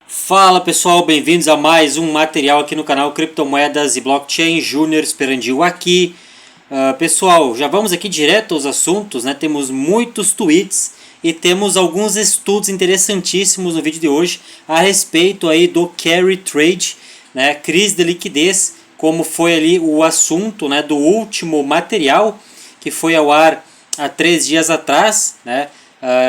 Fala pessoal, bem-vindos a mais um material aqui no canal Criptomoedas e Blockchain. Júnior Esperandil aqui. Pessoal, já vamos aqui direto aos assuntos, né? Temos muitos tweets e temos alguns estudos interessantíssimos no vídeo de hoje a respeito aí do carry trade, né? Crise de liquidez, como foi ali o assunto, né, do último material que foi ao ar há 3 dias atrás, né?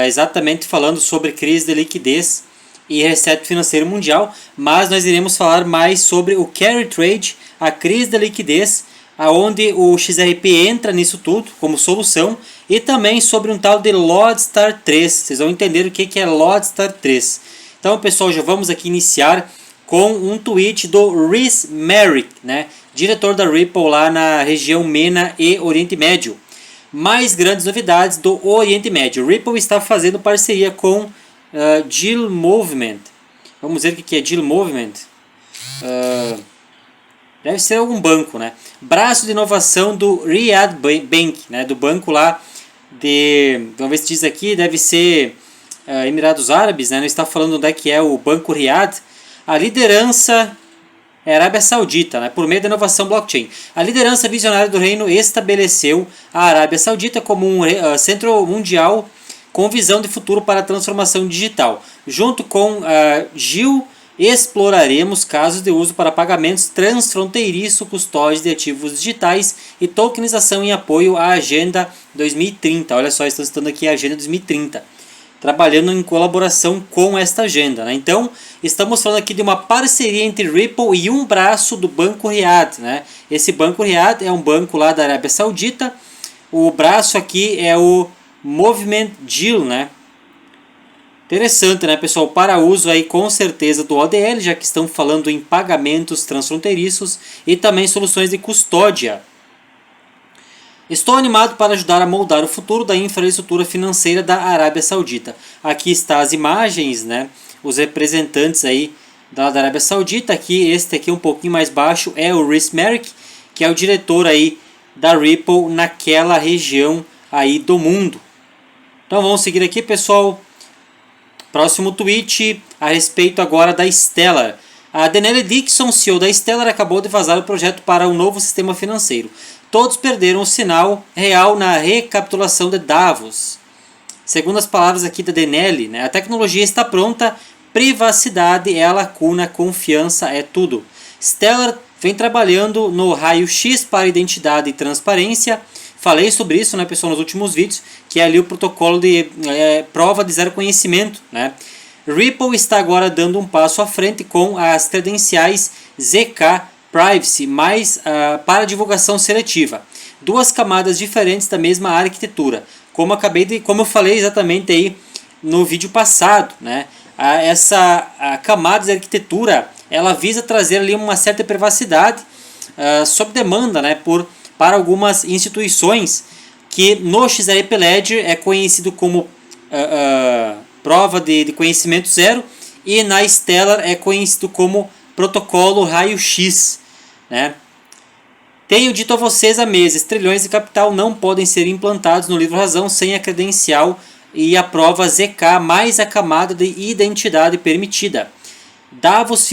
Exatamente falando sobre crise de liquidez e reset financeiro mundial, mas nós iremos falar mais sobre o carry trade, a crise da liquidez, aonde o XRP entra nisso tudo como solução, e também sobre um tal de Lodestar 3. Vocês vão entender o que é Lodestar 3. Então, pessoal, já vamos aqui iniciar com um tweet do Rhys Merrick, né, diretor da Ripple lá na região MENA e Oriente Médio. Mais grandes novidades do Oriente Médio. Ripple está fazendo parceria com Deal Movement. Vamos ver o que é Deal Movement. Deve ser algum banco, né? Braço de inovação do Riyad Bank, né? Do banco lá de... Vamos ver se diz aqui, deve ser Emirados Árabes, né? Não está falando onde é que é o Banco Riyad. A liderança é a Arábia Saudita, né? Por meio da inovação blockchain. A liderança visionária do reino estabeleceu a Arábia Saudita como um centro mundial com visão de futuro para a transformação digital. Junto com Gil, exploraremos casos de uso para pagamentos transfronteiriço, custódia de ativos digitais e tokenização em apoio à Agenda 2030. Olha só, estão citando aqui a Agenda 2030. Trabalhando em colaboração com esta agenda, né? Então, estamos falando aqui de uma parceria entre Ripple e um braço do Banco Riyad, né? Esse Banco Riyad é um banco lá da Arábia Saudita. O braço aqui é o Movement Deal, né? Interessante, né, pessoal? Para uso aí com certeza do ODL, já que estão falando em pagamentos transfronteiriços e também soluções de custódia. Estou animado para ajudar a moldar o futuro da infraestrutura financeira da Arábia Saudita. Aqui está as imagens, né? Os representantes aí da Arábia Saudita. Aqui, este aqui um pouquinho mais baixo é o Rhys Merrick, que é o diretor aí da Ripple naquela região aí do mundo. Então vamos seguir aqui, pessoal. Próximo tweet a respeito agora da Stellar. A Denelle Dixon, CEO da Stellar, acabou de vazar o projeto para um novo sistema financeiro. Todos perderam o sinal real na recapitulação de Davos. Segundo as palavras aqui da Denelle, né, a tecnologia está pronta, privacidade é a lacuna, confiança é tudo. Stellar vem trabalhando no raio-x para identidade e transparência. Falei sobre isso, né, pessoal, nos últimos vídeos, que é ali o protocolo de prova de zero conhecimento, né? Ripple está agora dando um passo à frente com as credenciais ZK Privacy, mais para divulgação seletiva. Duas camadas diferentes da mesma arquitetura. Como eu falei exatamente aí no vídeo passado, né? Essa camada de arquitetura, ela visa trazer ali uma certa privacidade sob demanda, né, para algumas instituições que no XRP Ledger é conhecido como prova de conhecimento zero, e na Stellar é conhecido como protocolo raio-x, né? Tenho dito a vocês há meses, trilhões de capital não podem ser implantados no livro-razão sem a credencial e a prova ZK mais a camada de identidade permitida. Davos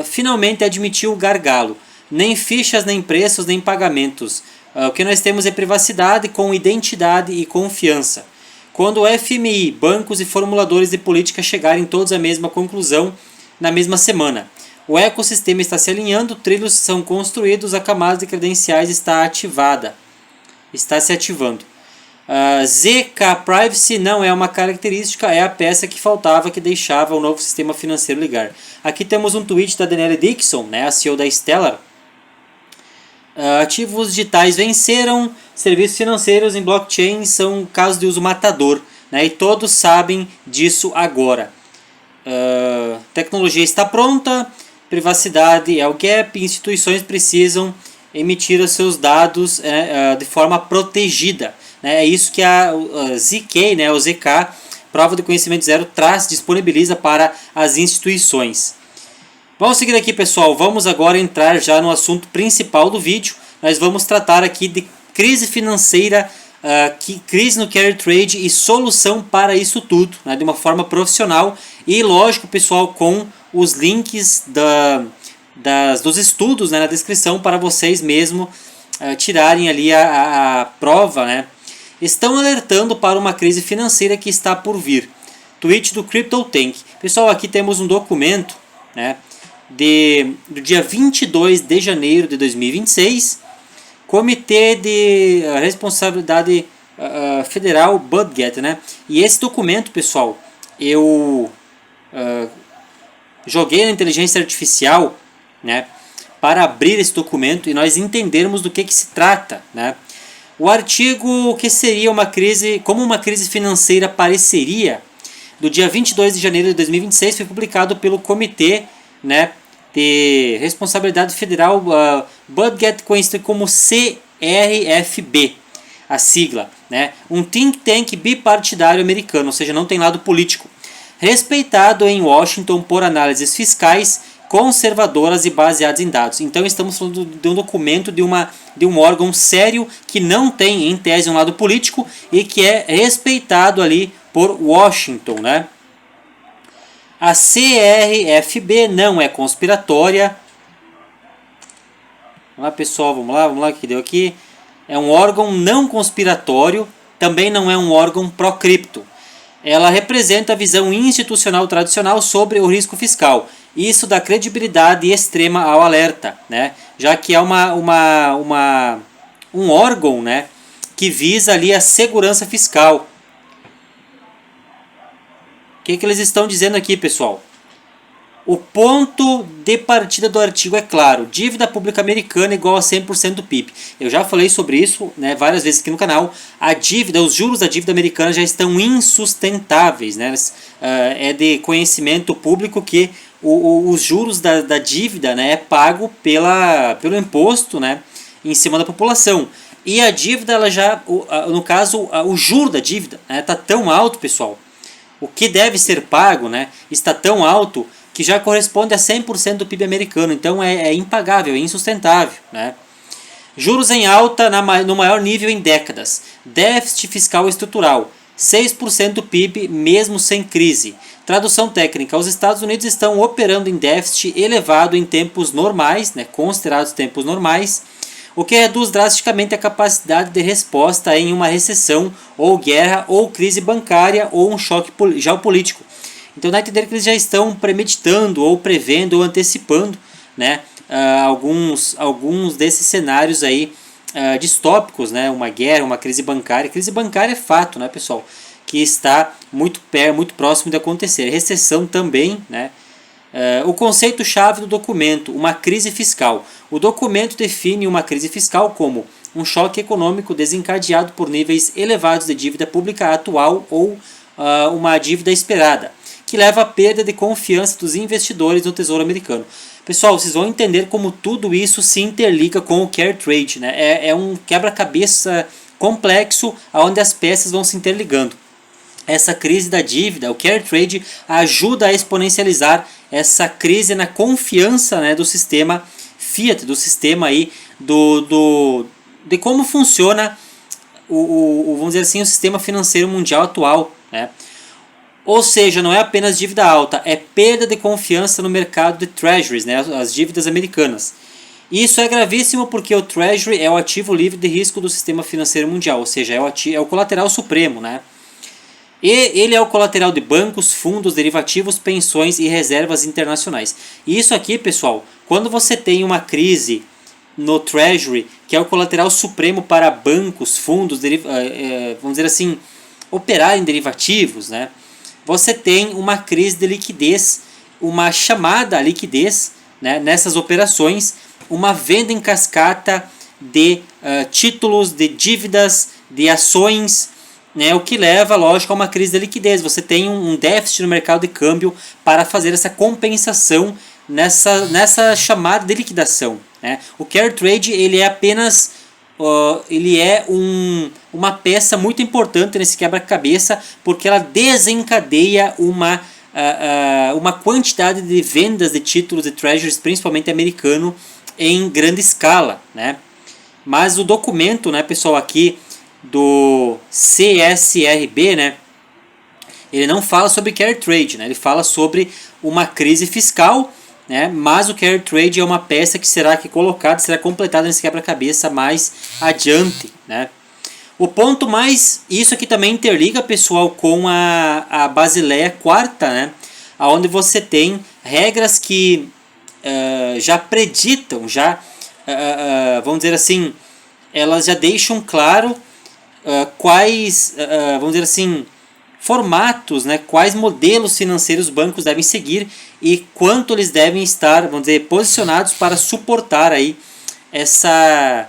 finalmente admitiu o gargalo. Nem fichas, nem preços, nem pagamentos. O que nós temos é privacidade com identidade e confiança. Quando o FMI, bancos e formuladores de política chegarem todos à mesma conclusão na mesma semana. O ecossistema está se alinhando, trilhos são construídos, a camada de credenciais está se ativando. ZK Privacy não é uma característica, é a peça que faltava que deixava o novo sistema financeiro ligar. Aqui temos um tweet da Denelle Dixon, né, a CEO da Stellar. Ativos digitais venceram, serviços financeiros em blockchain são casos de uso matador, né, e todos sabem disso agora. Tecnologia está pronta, privacidade é o gap, instituições precisam emitir os seus dados de forma protegida. Né, é isso que a ZK, né, o ZK, prova de conhecimento zero, disponibiliza para as instituições. Vamos seguir aqui, pessoal. Vamos agora entrar já no assunto principal do vídeo. Nós vamos tratar aqui de crise financeira, crise no carry trade e solução para isso tudo, né, de uma forma profissional e, lógico, pessoal, com os links dos estudos, né, na descrição para vocês mesmo tirarem ali a prova, né? Estão alertando para uma crise financeira que está por vir. Tweet do CryptoTank. Pessoal, aqui temos um documento, né, do dia 22 de janeiro de 2026, Comitê de Responsabilidade Federal, Budget, né? E esse documento, pessoal, eu joguei na inteligência artificial, né, para abrir esse documento e nós entendermos do que se trata, né? O artigo que seria uma crise, como uma crise financeira pareceria, do dia 22 de janeiro de 2026, foi publicado pelo Comitê, né, de Responsabilidade Federal, Budget, conhecido como CRFB, a sigla, né? Um think tank bipartidário americano, ou seja, não tem lado político, respeitado em Washington por análises fiscais conservadoras e baseadas em dados. Então estamos falando de um documento de um órgão sério que não tem, em tese, um lado político e que é respeitado ali por Washington, né? A CRFB não é conspiratória. Vamos lá, pessoal, vamos lá, o que deu aqui. É um órgão não conspiratório, também não é um órgão pró-cripto. Ela representa a visão institucional tradicional sobre o risco fiscal. Isso dá credibilidade extrema ao alerta, né? Já que é um órgão, né, que visa ali a segurança fiscal. O que eles estão dizendo aqui, pessoal? O ponto de partida do artigo é claro: dívida pública americana igual a 100% do PIB. Eu já falei sobre isso, né, várias vezes aqui no canal. A dívida, os juros da dívida americana já estão insustentáveis, né? É de conhecimento público que os juros da dívida, né, é pago pelo imposto, né, em cima da população. E a dívida, ela já, no caso, o juro da dívida está tão alto, pessoal. O que deve ser pago, né, está tão alto que já corresponde a 100% do PIB americano. Então é impagável, é insustentável, né? Juros em alta no maior nível em décadas. Déficit fiscal estrutural. 6% do PIB mesmo sem crise. Tradução técnica: os Estados Unidos estão operando em déficit elevado em tempos normais, né, considerados tempos normais, o que reduz drasticamente a capacidade de resposta em uma recessão, ou guerra, ou crise bancária, ou um choque geopolítico. Então dá a entender que eles já estão premeditando, ou prevendo, ou antecipando, né, alguns desses cenários aí distópicos, né, uma guerra, uma crise bancária. Crise bancária é fato, né, pessoal, que está muito próximo de acontecer. Recessão também, né. O conceito-chave do documento: uma crise fiscal. O documento define uma crise fiscal como um choque econômico desencadeado por níveis elevados de dívida pública atual ou uma dívida esperada, que leva à perda de confiança dos investidores no Tesouro Americano. Pessoal, vocês vão entender como tudo isso se interliga com o Carry Trade, né? É um quebra-cabeça complexo onde as peças vão se interligando. Essa crise da dívida, o Carry Trade, ajuda a exponencializar essa crise na confiança, né, do sistema fiat, do sistema aí de como funciona vamos dizer assim, o sistema financeiro mundial atual, né? Ou seja, não é apenas dívida alta, é perda de confiança no mercado de treasuries, né, as dívidas americanas. Isso é gravíssimo porque o treasury é o ativo livre de risco do sistema financeiro mundial, ou seja, é o colateral supremo, né? E ele é o colateral de bancos, fundos, derivativos, pensões e reservas internacionais. E isso aqui, pessoal, quando você tem uma crise no treasury, que é o colateral supremo para bancos, fundos, vamos dizer assim, operar em derivativos, né? Você tem uma crise de liquidez, uma chamada à liquidez, né, nessas operações, uma venda em cascata de títulos, de dívidas, de ações, né, o que leva, lógico, a uma crise de liquidez. Você tem um déficit no mercado de câmbio para fazer essa compensação nessa chamada de liquidação, né? O Carry Trade, ele é apenas uma peça muito importante nesse quebra-cabeça, porque ela desencadeia uma quantidade de vendas de títulos de treasuries, principalmente americano, em grande escala, né? Mas o documento, né, pessoal, aqui do CSRB, né, ele não fala sobre carry trade, né? Ele fala sobre uma crise fiscal, né? Mas o carry trade é uma peça que será colocada, será completada nesse quebra-cabeça mais adiante, né? O ponto mais, isso aqui também interliga, pessoal, com a Basileia Quarta, né? Onde você tem regras que já preditam, vamos dizer assim, elas já deixam claro quais, vamos dizer assim, formatos, né, quais modelos financeiros os bancos devem seguir e quanto eles devem estar, vamos dizer, posicionados para suportar aí essa,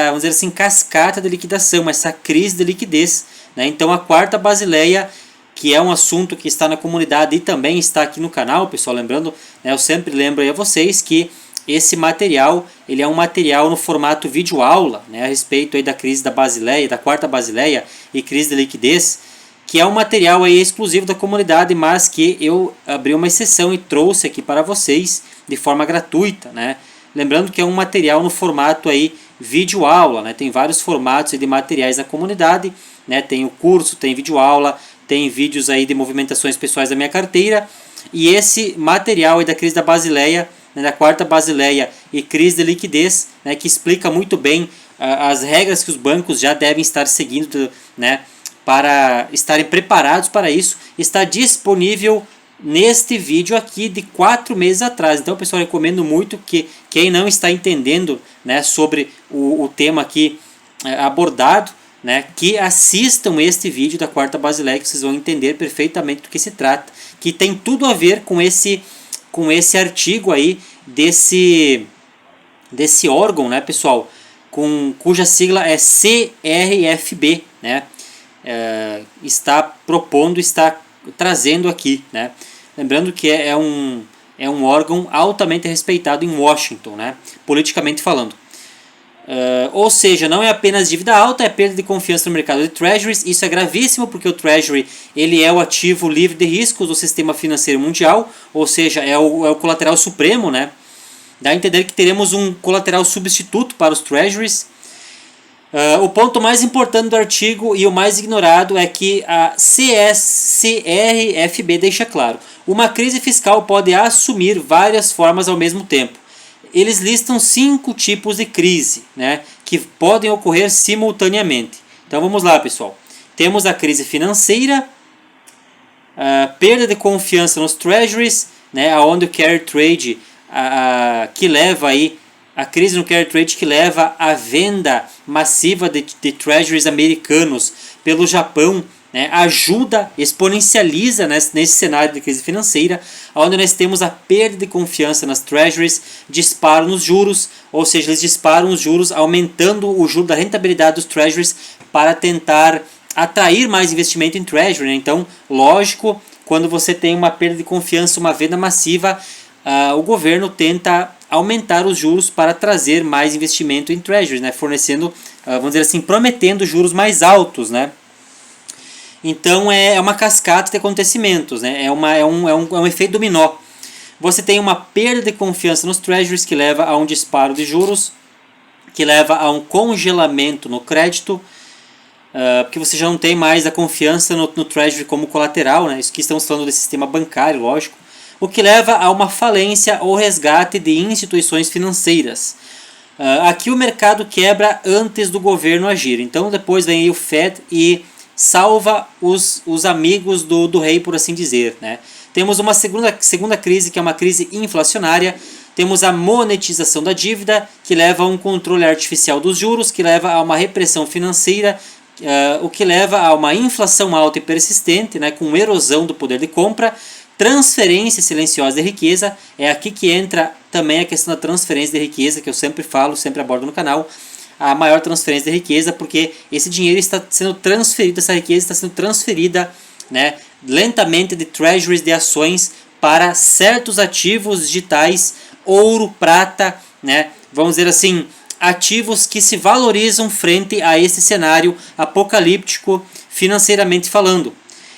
vamos dizer assim, cascata de liquidação, essa crise de liquidez, né? Então a quarta Basileia, que é um assunto que está na comunidade e também está aqui no canal, pessoal, lembrando, né, eu sempre lembro aí a vocês que esse material, ele é um material no formato vídeo aula, né, a respeito aí da crise da Basileia, da quarta Basileia e crise de liquidez, que é um material aí exclusivo da comunidade, mas que eu abri uma exceção e trouxe aqui para vocês de forma gratuita, né? Lembrando que é um material no formato aí vídeo aula, né? Tem vários formatos de materiais na comunidade, né? Tem o curso, tem vídeo aula, tem vídeos aí de movimentações pessoais da minha carteira, e esse material aí da crise da Basileia, né, da quarta Basileia e crise de liquidez, né, que explica muito bem as regras que os bancos já devem estar seguindo, né, para estarem preparados para isso, está disponível neste vídeo aqui de 4 meses atrás. Então, pessoal, eu recomendo muito que quem não está entendendo, né, sobre o tema aqui abordado, né, que assistam este vídeo da quarta Basileia, que vocês vão entender perfeitamente do que se trata, que tem tudo a ver com esse artigo aí desse órgão, né, pessoal, cuja sigla é CRFB, né, está propondo, está trazendo aqui, né, lembrando que é um órgão altamente respeitado em Washington, né, politicamente falando. Ou seja, não é apenas dívida alta, é perda de confiança no mercado de treasuries. Isso é gravíssimo porque o treasury, ele é o ativo livre de riscos do sistema financeiro mundial, ou seja, é o colateral supremo, né? Dá a entender que teremos um colateral substituto para os treasuries. O ponto mais importante do artigo e o mais ignorado é que a CRFB deixa claro: uma crise fiscal pode assumir várias formas ao mesmo tempo. Eles listam 5 tipos de crise, né, que podem ocorrer simultaneamente. Então vamos lá, pessoal. Temos a crise financeira, a perda de confiança nos treasuries, né, onde o carry trade que leva aí a crise no carry trade que leva à venda massiva de treasuries americanos pelo Japão, né, ajuda, exponencializa, né, nesse cenário de crise financeira, onde nós temos a perda de confiança nas treasuries, disparo nos juros, ou seja, eles disparam os juros, aumentando o juro da rentabilidade dos treasuries para tentar atrair mais investimento em treasury, né? Então, lógico, quando você tem uma perda de confiança, uma venda massiva, o governo tenta aumentar os juros para trazer mais investimento em treasuries, né, fornecendo, vamos dizer assim, prometendo juros mais altos, né? Então é uma cascata de acontecimentos, né? É um efeito dominó. Você tem uma perda de confiança nos treasuries que leva a um disparo de juros, que leva a um congelamento no crédito, porque você já não tem mais a confiança no treasury como colateral, né? Isso que estamos falando do sistema bancário, lógico. O que leva a uma falência ou resgate de instituições financeiras. Aqui o mercado quebra antes do governo agir. Então depois vem aí o Fed e salva os amigos do rei, por assim dizer, né? Temos uma segunda crise, que é uma crise inflacionária. Temos a monetização da dívida, que leva a um controle artificial dos juros, que leva a uma repressão financeira, o que leva a uma inflação alta e persistente, né, com erosão do poder de compra. Transferência silenciosa de riqueza, é aqui que entra também a questão da transferência de riqueza, que eu sempre falo, sempre abordo no canal. A maior transferência de riqueza, porque esse dinheiro está sendo transferido, essa riqueza está sendo transferida, né, lentamente de treasuries, de ações, para certos ativos digitais, ouro, prata, né, vamos dizer assim, ativos que se valorizam frente a esse cenário apocalíptico financeiramente falando.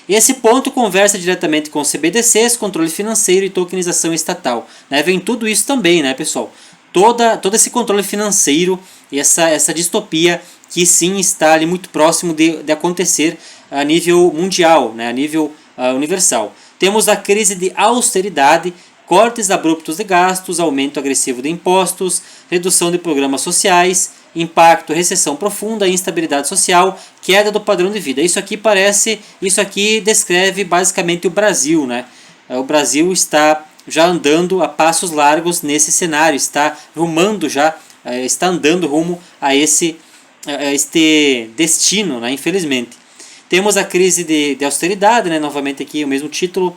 Esse ponto conversa diretamente com CBDCs, controle financeiro e tokenização estatal, né, vem tudo isso também, né, pessoal? Todo esse controle financeiro e essa distopia que sim está ali muito próximo de acontecer, a nível mundial, né, a nível universal. Temos a crise de austeridade, cortes abruptos de gastos, aumento agressivo de impostos, redução de programas sociais, impacto, recessão profunda, instabilidade social, queda do padrão de vida. Isso aqui descreve basicamente o Brasil, né? O Brasil está já andando a passos largos nesse cenário, está andando rumo a este destino, né? Infelizmente. Temos a crise de austeridade, né? Novamente aqui o mesmo título,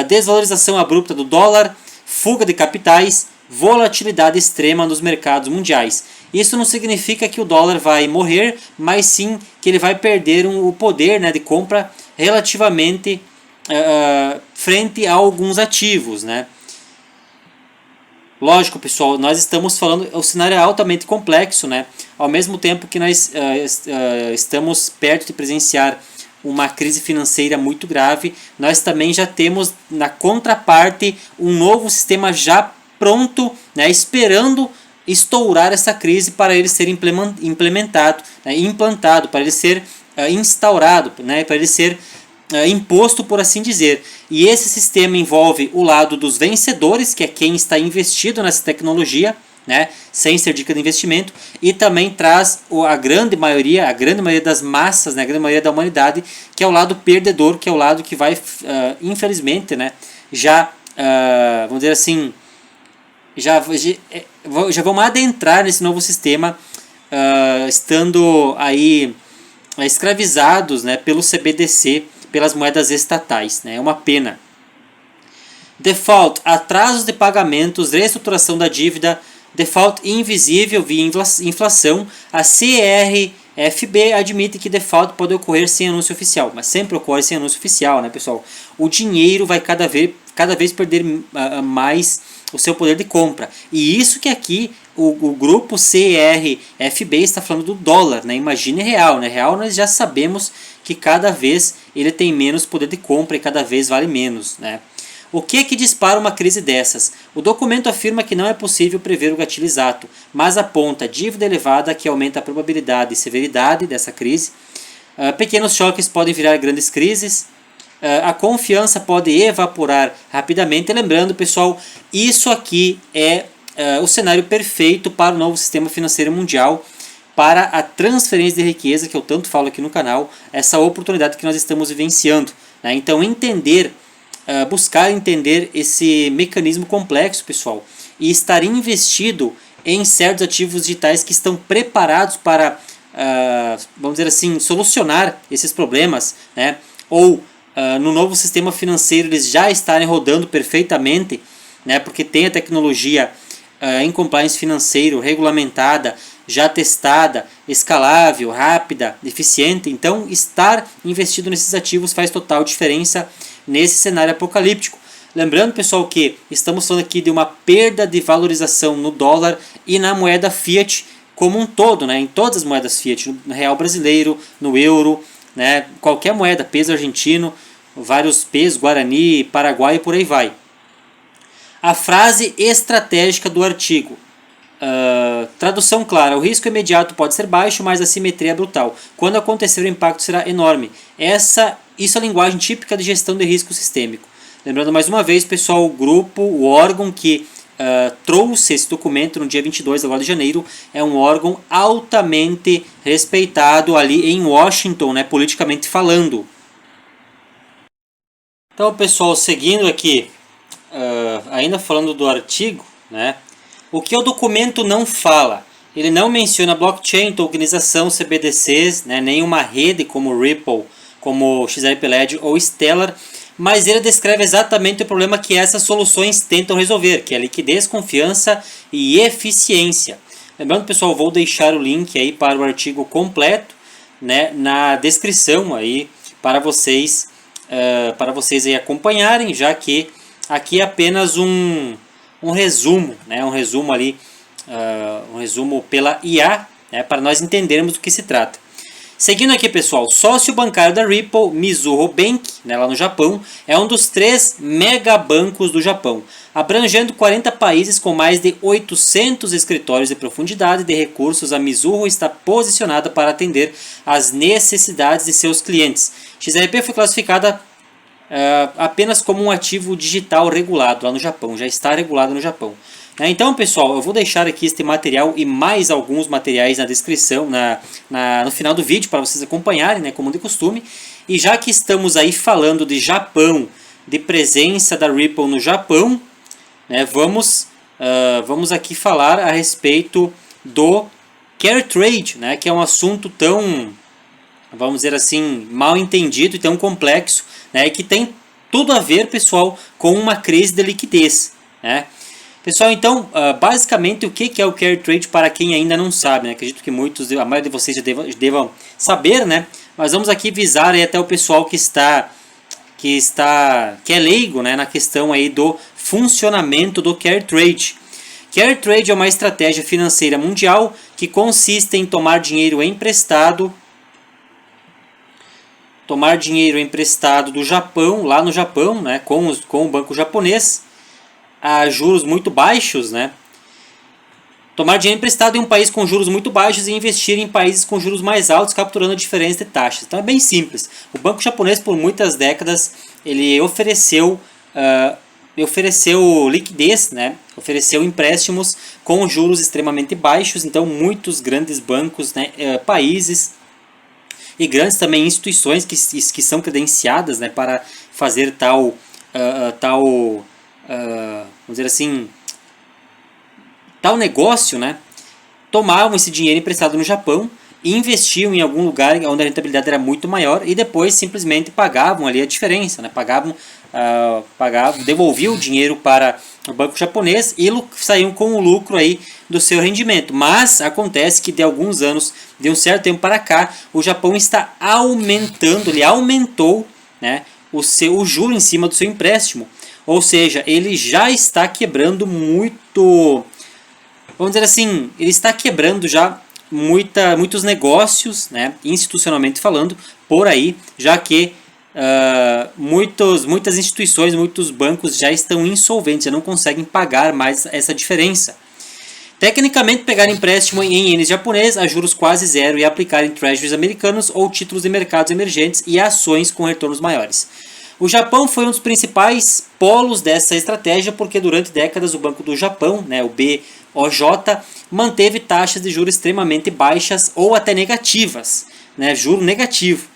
desvalorização abrupta do dólar, fuga de capitais, volatilidade extrema nos mercados mundiais. Isso não significa que o dólar vai morrer, mas sim que ele vai perder o poder, né, de compra relativamente frente a alguns ativos, né? Lógico, pessoal, nós estamos falando, o cenário é altamente complexo, né? Ao mesmo tempo que nós estamos perto de presenciar uma crise financeira muito grave, nós também já temos na contraparte um novo sistema já pronto, né, esperando estourar essa crise para ele ser implementado, né, implantado, para ele ser instaurado, né, para ele ser imposto, por assim dizer. E esse sistema envolve o lado dos vencedores, que é quem está investido nessa tecnologia, né, sem ser dica de investimento, e também traz a grande maioria das massas, né, a grande maioria da humanidade, que é o lado perdedor, que é o lado que vai, infelizmente, né, vamos dizer assim, já vamos adentrar nesse novo sistema, estando aí escravizados, né, pelo CBDC, pelas moedas estatais, né, é uma pena. Default, atrasos de pagamentos, reestruturação da dívida, default invisível via inflação. A CRFB admite que default pode ocorrer sem anúncio oficial, mas sempre ocorre sem anúncio oficial, né, pessoal? O dinheiro vai cada vez perder mais o seu poder de compra. E isso que aqui o grupo CRFB está falando do dólar, né? Imagine real, né? Real nós já sabemos que cada vez ele tem menos poder de compra e cada vez vale menos, né? O que dispara uma crise dessas? O documento afirma que não é possível prever o gatilho exato, mas aponta dívida elevada que aumenta a probabilidade e severidade dessa crise. Pequenos choques podem virar grandes crises. A confiança pode evaporar rapidamente. Lembrando, pessoal, isso aqui é o cenário perfeito para o novo sistema financeiro mundial, para a transferência de riqueza, que eu tanto falo aqui no canal, essa oportunidade que nós estamos vivenciando, né? Então, buscar entender esse mecanismo complexo, pessoal, e estar investido em certos ativos digitais que estão preparados para, vamos dizer assim, solucionar esses problemas, né? Ou no novo sistema financeiro eles já estarem rodando perfeitamente, né? Porque tem a tecnologia em compliance financeiro regulamentada, já testada, escalável, rápida, eficiente. Então, estar investido nesses ativos faz total diferença nesse cenário apocalíptico. Lembrando, pessoal, que estamos falando aqui de uma perda de valorização no dólar e na moeda fiat como um todo, né? Em todas as moedas fiat, no real brasileiro, no euro, né? Qualquer moeda, peso argentino, vários pesos, Guarani, Paraguai e por aí vai. A frase estratégica do artigo. Tradução clara: o risco imediato pode ser baixo, mas a simetria é brutal. Quando acontecer, o impacto será enorme. Isso é a linguagem típica de gestão de risco sistêmico. Lembrando mais uma vez, pessoal, o órgão que trouxe esse documento no dia 22 agora de janeiro é um órgão altamente respeitado ali em Washington, né, politicamente falando. Então, pessoal, seguindo aqui, ainda falando do artigo, né, o que o documento não fala? Ele não menciona blockchain, tokenização, CBDCs, né, nenhuma rede como Ripple, como XRP Ledger ou Stellar, mas ele descreve exatamente o problema que essas soluções tentam resolver, que é liquidez, confiança e eficiência. Lembrando, pessoal, vou deixar o link aí para o artigo completo, né, na descrição aí para vocês aí acompanharem, já que aqui é apenas um resumo, né, um resumo ali, um resumo pela IA, né, para nós entendermos do que se trata. Seguindo aqui, pessoal, sócio bancário da Ripple, Mizuho Bank, né, lá no Japão, é um dos 3 megabancos do Japão, abrangendo 40 países com mais de 800 escritórios de profundidade de recursos. A Mizuho está posicionada para atender às necessidades de seus clientes. XRP foi classificada apenas como um ativo digital regulado lá no Japão, já está regulado no Japão. Então, pessoal, eu vou deixar aqui este material e mais alguns materiais na descrição, no final do vídeo, para vocês acompanharem, né, como de costume. E já que estamos aí falando de Japão, de presença da Ripple no Japão, né, vamos aqui falar a respeito do carry trade, né, que é um assunto tão, vamos dizer assim, mal entendido e tão complexo, né, que tem tudo a ver, pessoal, com uma crise de liquidez, né? Pessoal, então, basicamente o que é o carry trade para quem ainda não sabe, né? Acredito que a maioria de vocês já devam saber, né? Mas vamos aqui visar aí até o pessoal que é leigo, né, na questão aí do funcionamento do carry trade. Carry trade é uma estratégia financeira mundial que consiste em tomar dinheiro emprestado do Japão, lá no Japão, né, com o banco japonês, a juros muito baixos, né? Tomar dinheiro emprestado em um país com juros muito baixos e investir em países com juros mais altos, capturando a diferença de taxas. Então é bem simples. O banco japonês, por muitas décadas, ele ofereceu liquidez, né? Ofereceu empréstimos com juros extremamente baixos. Então muitos grandes bancos, né, países e grandes também instituições que são credenciadas, né, para fazer vamos dizer assim, tal negócio, né, tomavam esse dinheiro emprestado no Japão e investiam em algum lugar onde a rentabilidade era muito maior e depois simplesmente pagavam ali a diferença, né, devolviam o dinheiro para o banco japonês e saíam com o lucro aí do seu rendimento. Mas acontece que de alguns anos, de um certo tempo para cá, o Japão está aumentando, ele aumentou, né, o juro em cima do seu empréstimo. Ou seja, ele já está quebrando muito, vamos dizer assim, ele está quebrando já muitos negócios, né, institucionalmente falando, por aí, já que muitas instituições, muitos bancos já estão insolventes, já não conseguem pagar mais essa diferença. Tecnicamente, pegar empréstimo em ienes japonês a juros quase zero e aplicar em treasuries americanos ou títulos de mercados emergentes e ações com retornos maiores. O Japão foi um dos principais polos dessa estratégia porque durante décadas o Banco do Japão, né, o BOJ, manteve taxas de juros extremamente baixas ou até negativas, né, juro negativo,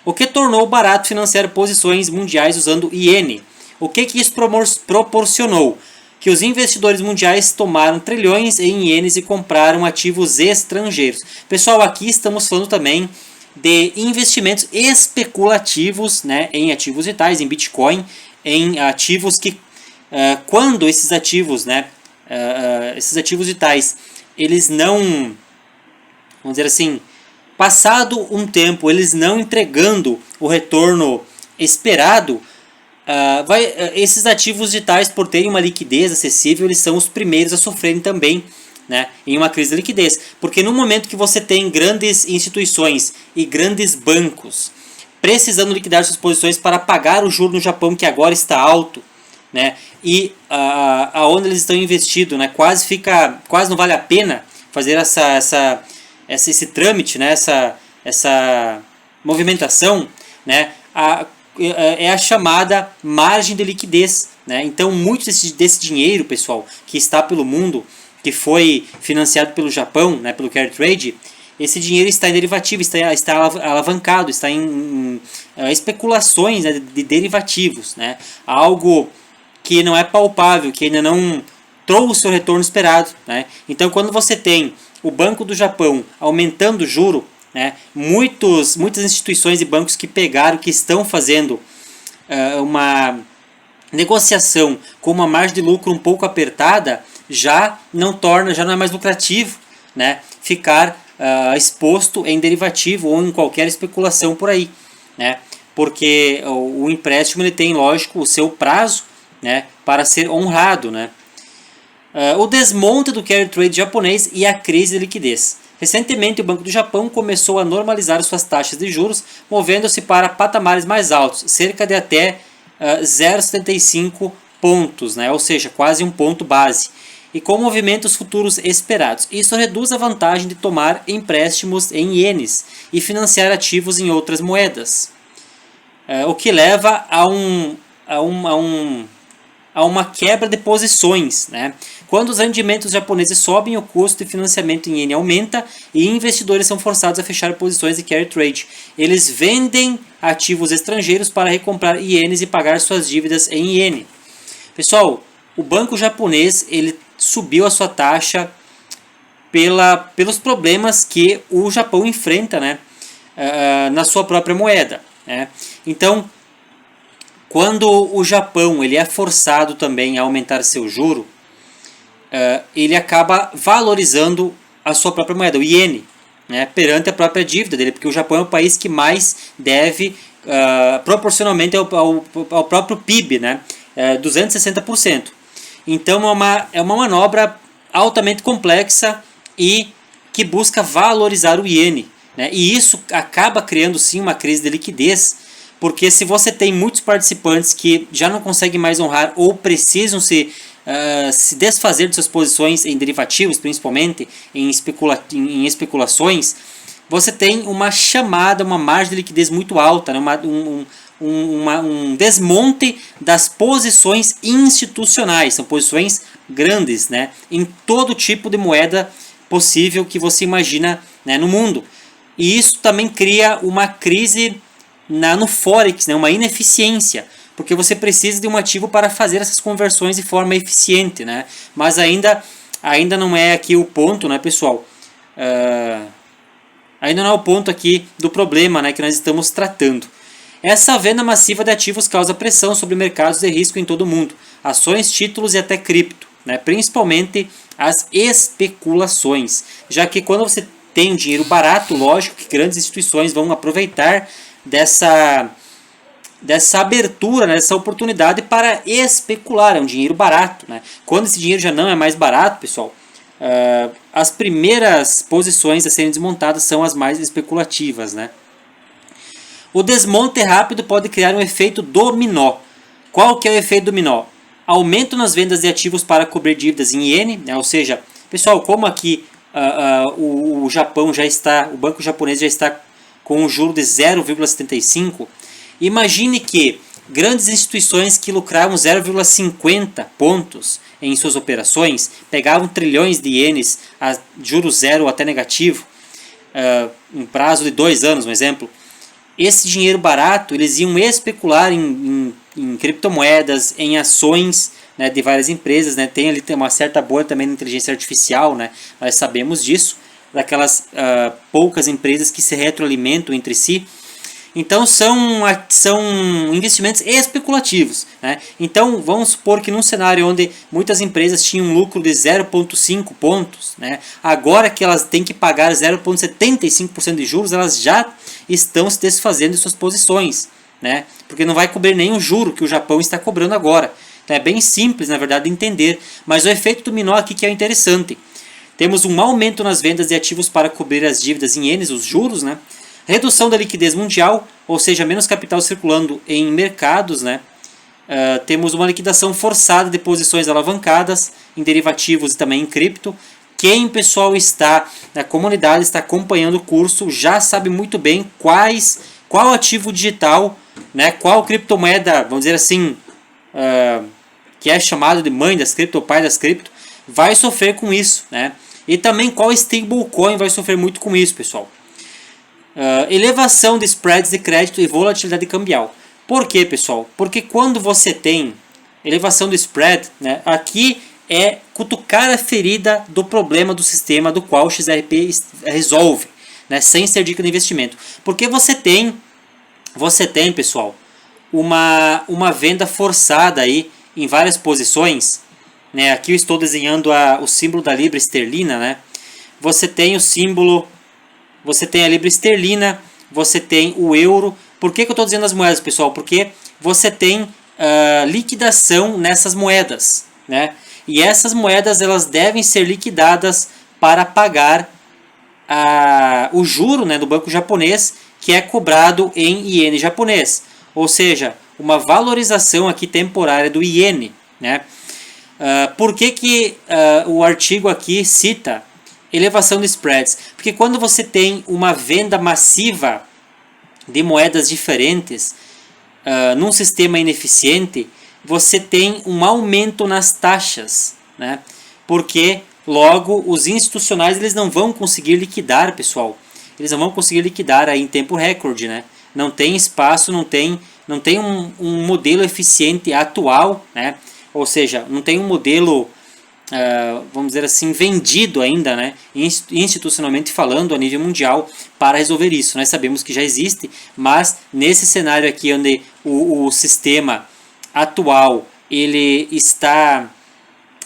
o que tornou barato financiar posições mundiais usando iene. O que isso proporcionou? Que os investidores mundiais tomaram trilhões em ienes e compraram ativos estrangeiros. Pessoal, aqui estamos falando também de investimentos especulativos, né, em ativos digitais, em Bitcoin, em ativos que, quando esses ativos, né, esses ativos digitais, eles não, vamos dizer assim, passado um tempo, eles não entregando o retorno esperado, esses ativos digitais, por terem uma liquidez acessível, eles são os primeiros a sofrerem também, né, em uma crise de liquidez, porque no momento que você tem grandes instituições e grandes bancos precisando liquidar suas posições para pagar o juro no Japão, que agora está alto, né, e aonde eles estão investindo, né, quase não vale a pena fazer esse trâmite, né, essa movimentação, né, é a chamada margem de liquidez, né. Então muito desse dinheiro, pessoal, que está pelo mundo, que foi financiado pelo Japão, né, pelo carry trade, esse dinheiro está em derivativo, está alavancado, está em especulações, né, de derivativos, né, algo que não é palpável, que ainda não trouxe o retorno esperado, né. Então, quando você tem o Banco do Japão aumentando o juro, né, muitas instituições e bancos que estão fazendo uma negociação com uma margem de lucro um pouco apertada, já não é mais lucrativo, né, ficar exposto em derivativo ou em qualquer especulação por aí, né, porque o empréstimo ele tem, lógico, o seu prazo, né, para ser honrado, né. O desmonte do carry trade japonês e a crise de liquidez. Recentemente, o Banco do Japão começou a normalizar suas taxas de juros, movendo-se para patamares mais altos, cerca de até 0,75 pontos, né? Ou seja, quase um ponto base, e com movimentos futuros esperados. Isso reduz a vantagem de tomar empréstimos em ienes e financiar ativos em outras moedas, o que leva a uma quebra de posições, né? Quando os rendimentos japoneses sobem, o custo de financiamento em iene aumenta e investidores são forçados a fechar posições de carry trade. Eles vendem ativos estrangeiros para recomprar ienes e pagar suas dívidas em iene. Pessoal, o banco japonês ele subiu a sua taxa pelos problemas que o Japão enfrenta, né, na sua própria moeda, né? Então, quando o Japão ele é forçado também a aumentar seu juro, ele acaba valorizando a sua própria moeda, o iene, né, perante a própria dívida dele, porque o Japão é o país que mais deve proporcionalmente ao próprio PIB, né, 260%. Então é uma manobra altamente complexa e que busca valorizar o iene, né, e isso acaba criando sim uma crise de liquidez, porque se você tem muitos participantes que já não conseguem mais honrar ou precisam se desfazer de suas posições em derivativos, principalmente em especulações, você tem uma margem de liquidez muito alta, né? Um desmonte das posições institucionais, são posições grandes, né? Em todo tipo de moeda possível que você imagina, né, no mundo. E isso também cria uma crise no Forex, né, uma ineficiência, porque você precisa de um ativo para fazer essas conversões de forma eficiente, né? Mas ainda não é aqui o ponto, né, pessoal? Ainda não é o ponto aqui do problema, né, que nós estamos tratando. Essa venda massiva de ativos causa pressão sobre mercados de risco em todo o mundo, ações, títulos e até cripto, né, principalmente as especulações, já que quando você tem dinheiro barato, lógico que grandes instituições vão aproveitar dessa abertura, né, dessa oportunidade para especular. É um dinheiro barato, né? Quando esse dinheiro já não é mais barato, pessoal, as primeiras posições a serem desmontadas são as mais especulativas, né? O desmonte rápido pode criar um efeito dominó. Qual que é o efeito dominó? Aumento nas vendas de ativos para cobrir dívidas em iene, né? Ou seja, pessoal, como aqui o Japão já está, o banco japonês já está com um juro de 0,75, imagine que grandes instituições que lucravam 0,50 pontos em suas operações, pegavam trilhões de ienes a juros zero ou até negativo, um prazo de 2 anos, um exemplo. Esse dinheiro barato eles iam especular em criptomoedas, em ações, né, de várias empresas, né? Tem uma certa bolha também na inteligência artificial, né? Nós sabemos disso, daquelas poucas empresas que se retroalimentam entre si. Então são investimentos especulativos, né? Então vamos supor que num cenário onde muitas empresas tinham um lucro de 0,5 pontos, né? Agora que elas têm que pagar 0,75% de juros, elas já estão se desfazendo de suas posições, né? Porque não vai cobrir nenhum juro que o Japão está cobrando agora. Então é bem simples, na verdade, de entender. Mas o efeito dominó aqui que é interessante. Temos um aumento nas vendas de ativos para cobrir as dívidas em ienes, os juros, né? Redução da liquidez mundial, ou seja, menos capital circulando em mercados, né? Temos uma liquidação forçada de posições alavancadas em derivativos e também em cripto. Quem, pessoal, está na comunidade, está acompanhando o curso, já sabe muito bem qual ativo digital, né? Qual criptomoeda, vamos dizer assim, que é chamado de mãe das cripto, ou pai das cripto, vai sofrer com isso, né? E também qual stablecoin vai sofrer muito com isso, pessoal. Elevação de spreads de crédito e volatilidade cambial. Por quê, pessoal? Porque quando você tem elevação do spread, né, aqui é cutucar a ferida do problema do sistema do qual o XRP resolve, né, sem ser dica de investimento. Porque você tem, pessoal, uma venda forçada aí em várias posições, né? Aqui eu estou desenhando o símbolo da libra esterlina, né? Você tem o símbolo, você tem a libra esterlina, você tem o euro. Por que eu estou dizendo as moedas, pessoal? Porque você tem liquidação nessas moedas, né? E essas moedas elas devem ser liquidadas para pagar o juro, né, do banco japonês, que é cobrado em iene japonês, ou seja, uma valorização aqui temporária do iene, né? Por que o artigo aqui cita elevação de spreads? Porque quando você tem uma venda massiva de moedas diferentes num sistema ineficiente, você tem um aumento nas taxas, né? Porque logo os institucionais eles não vão conseguir liquidar, pessoal. Eles não vão conseguir liquidar aí em tempo recorde, né? Não tem espaço, não tem um modelo eficiente atual, né? Ou seja, não tem um modelo, vamos dizer assim, vendido ainda, né? Institucionalmente falando, a nível mundial, para resolver isso. Nós sabemos que já existe, mas nesse cenário aqui, onde o sistema atual ele está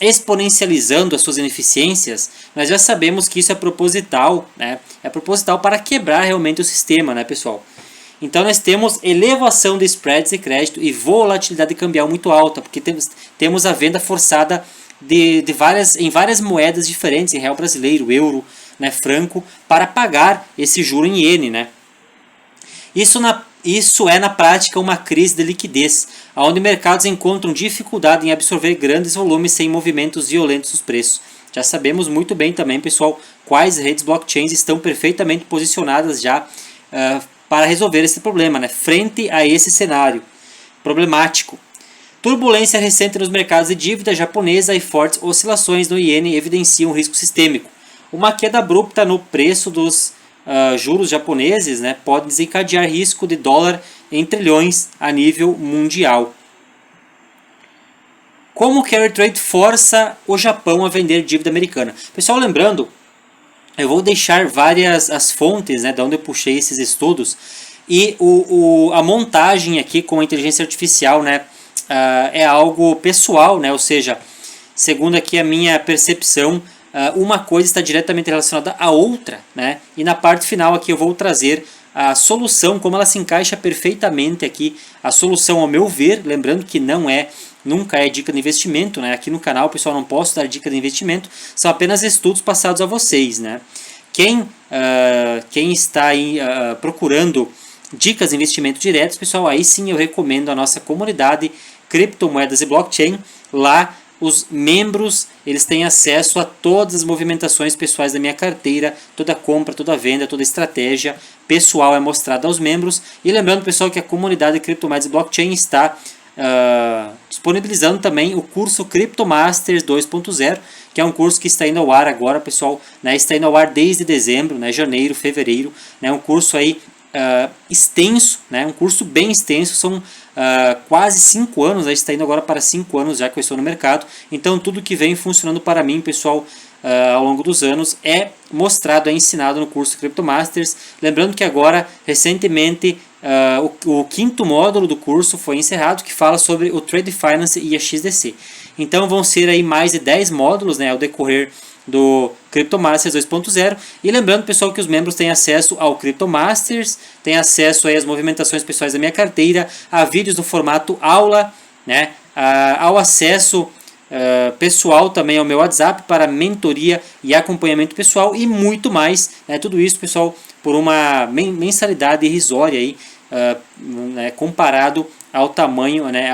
exponencializando as suas ineficiências, nós já sabemos que isso é proposital, né? É proposital para quebrar realmente o sistema, né, pessoal? Então nós temos elevação de spreads de crédito e volatilidade cambial muito alta, porque temos a venda forçada em várias moedas diferentes, em real brasileiro, euro, né, franco, para pagar esse juro em iene, né? Isso é na prática uma crise de liquidez, onde mercados encontram dificuldade em absorver grandes volumes sem movimentos violentos dos preços. Já sabemos muito bem também, pessoal, quais redes blockchains estão perfeitamente posicionadas já para resolver esse problema, né? Frente a esse cenário problemático. Turbulência recente nos mercados de dívida japonesa e fortes oscilações no iene evidenciam um risco sistêmico. Uma queda abrupta no preço dos juros japoneses, né, pode desencadear risco de dólar em trilhões a nível mundial. Como o carry trade força o Japão a vender dívida americana? Pessoal, lembrando, eu vou deixar várias as fontes, né, de onde eu puxei esses estudos, e a montagem aqui com a inteligência artificial, né, é algo pessoal, né, ou seja, segundo aqui a minha percepção, uma coisa está diretamente relacionada à outra, né? E na parte final aqui eu vou trazer a solução, como ela se encaixa perfeitamente aqui, a solução ao meu ver, lembrando que nunca é dica de investimento, né? Aqui no canal, pessoal, não posso dar dica de investimento, são apenas estudos passados a vocês, né? Quem está aí procurando dicas de investimento diretos, pessoal, aí sim eu recomendo a nossa comunidade Criptomoedas e Blockchain. Lá os membros eles têm acesso a todas as movimentações pessoais da minha carteira, toda compra, toda venda, toda estratégia pessoal é mostrada aos membros. E lembrando, pessoal, que a comunidade Criptomoedas e Blockchain está disponibilizando também o curso Cryptomasters 2.0, que é um curso que está indo ao ar agora, pessoal, né? Está indo ao ar desde dezembro, né? Janeiro, fevereiro, né? Um curso aí extenso, né? Um curso bem extenso, são quase 5 anos, está indo agora para 5 anos já que eu estou no mercado, então tudo que vem funcionando para mim, pessoal, ao longo dos anos é mostrado, é ensinado no curso Cryptomasters. Lembrando que agora, recentemente, o 5º módulo do curso foi encerrado, que fala sobre o Trade Finance e a XDC. Então vão ser aí mais de 10 módulos, né, ao decorrer do Cryptomasters 2.0. E lembrando, pessoal, que os membros têm acesso ao Cryptomasters, têm acesso aí às movimentações pessoais da minha carteira, a vídeos no formato aula, né, ao acesso pessoal também ao meu WhatsApp para mentoria e acompanhamento pessoal e muito mais, né, tudo isso, pessoal, por uma mensalidade irrisória aí, né, comparado ao tamanho, né,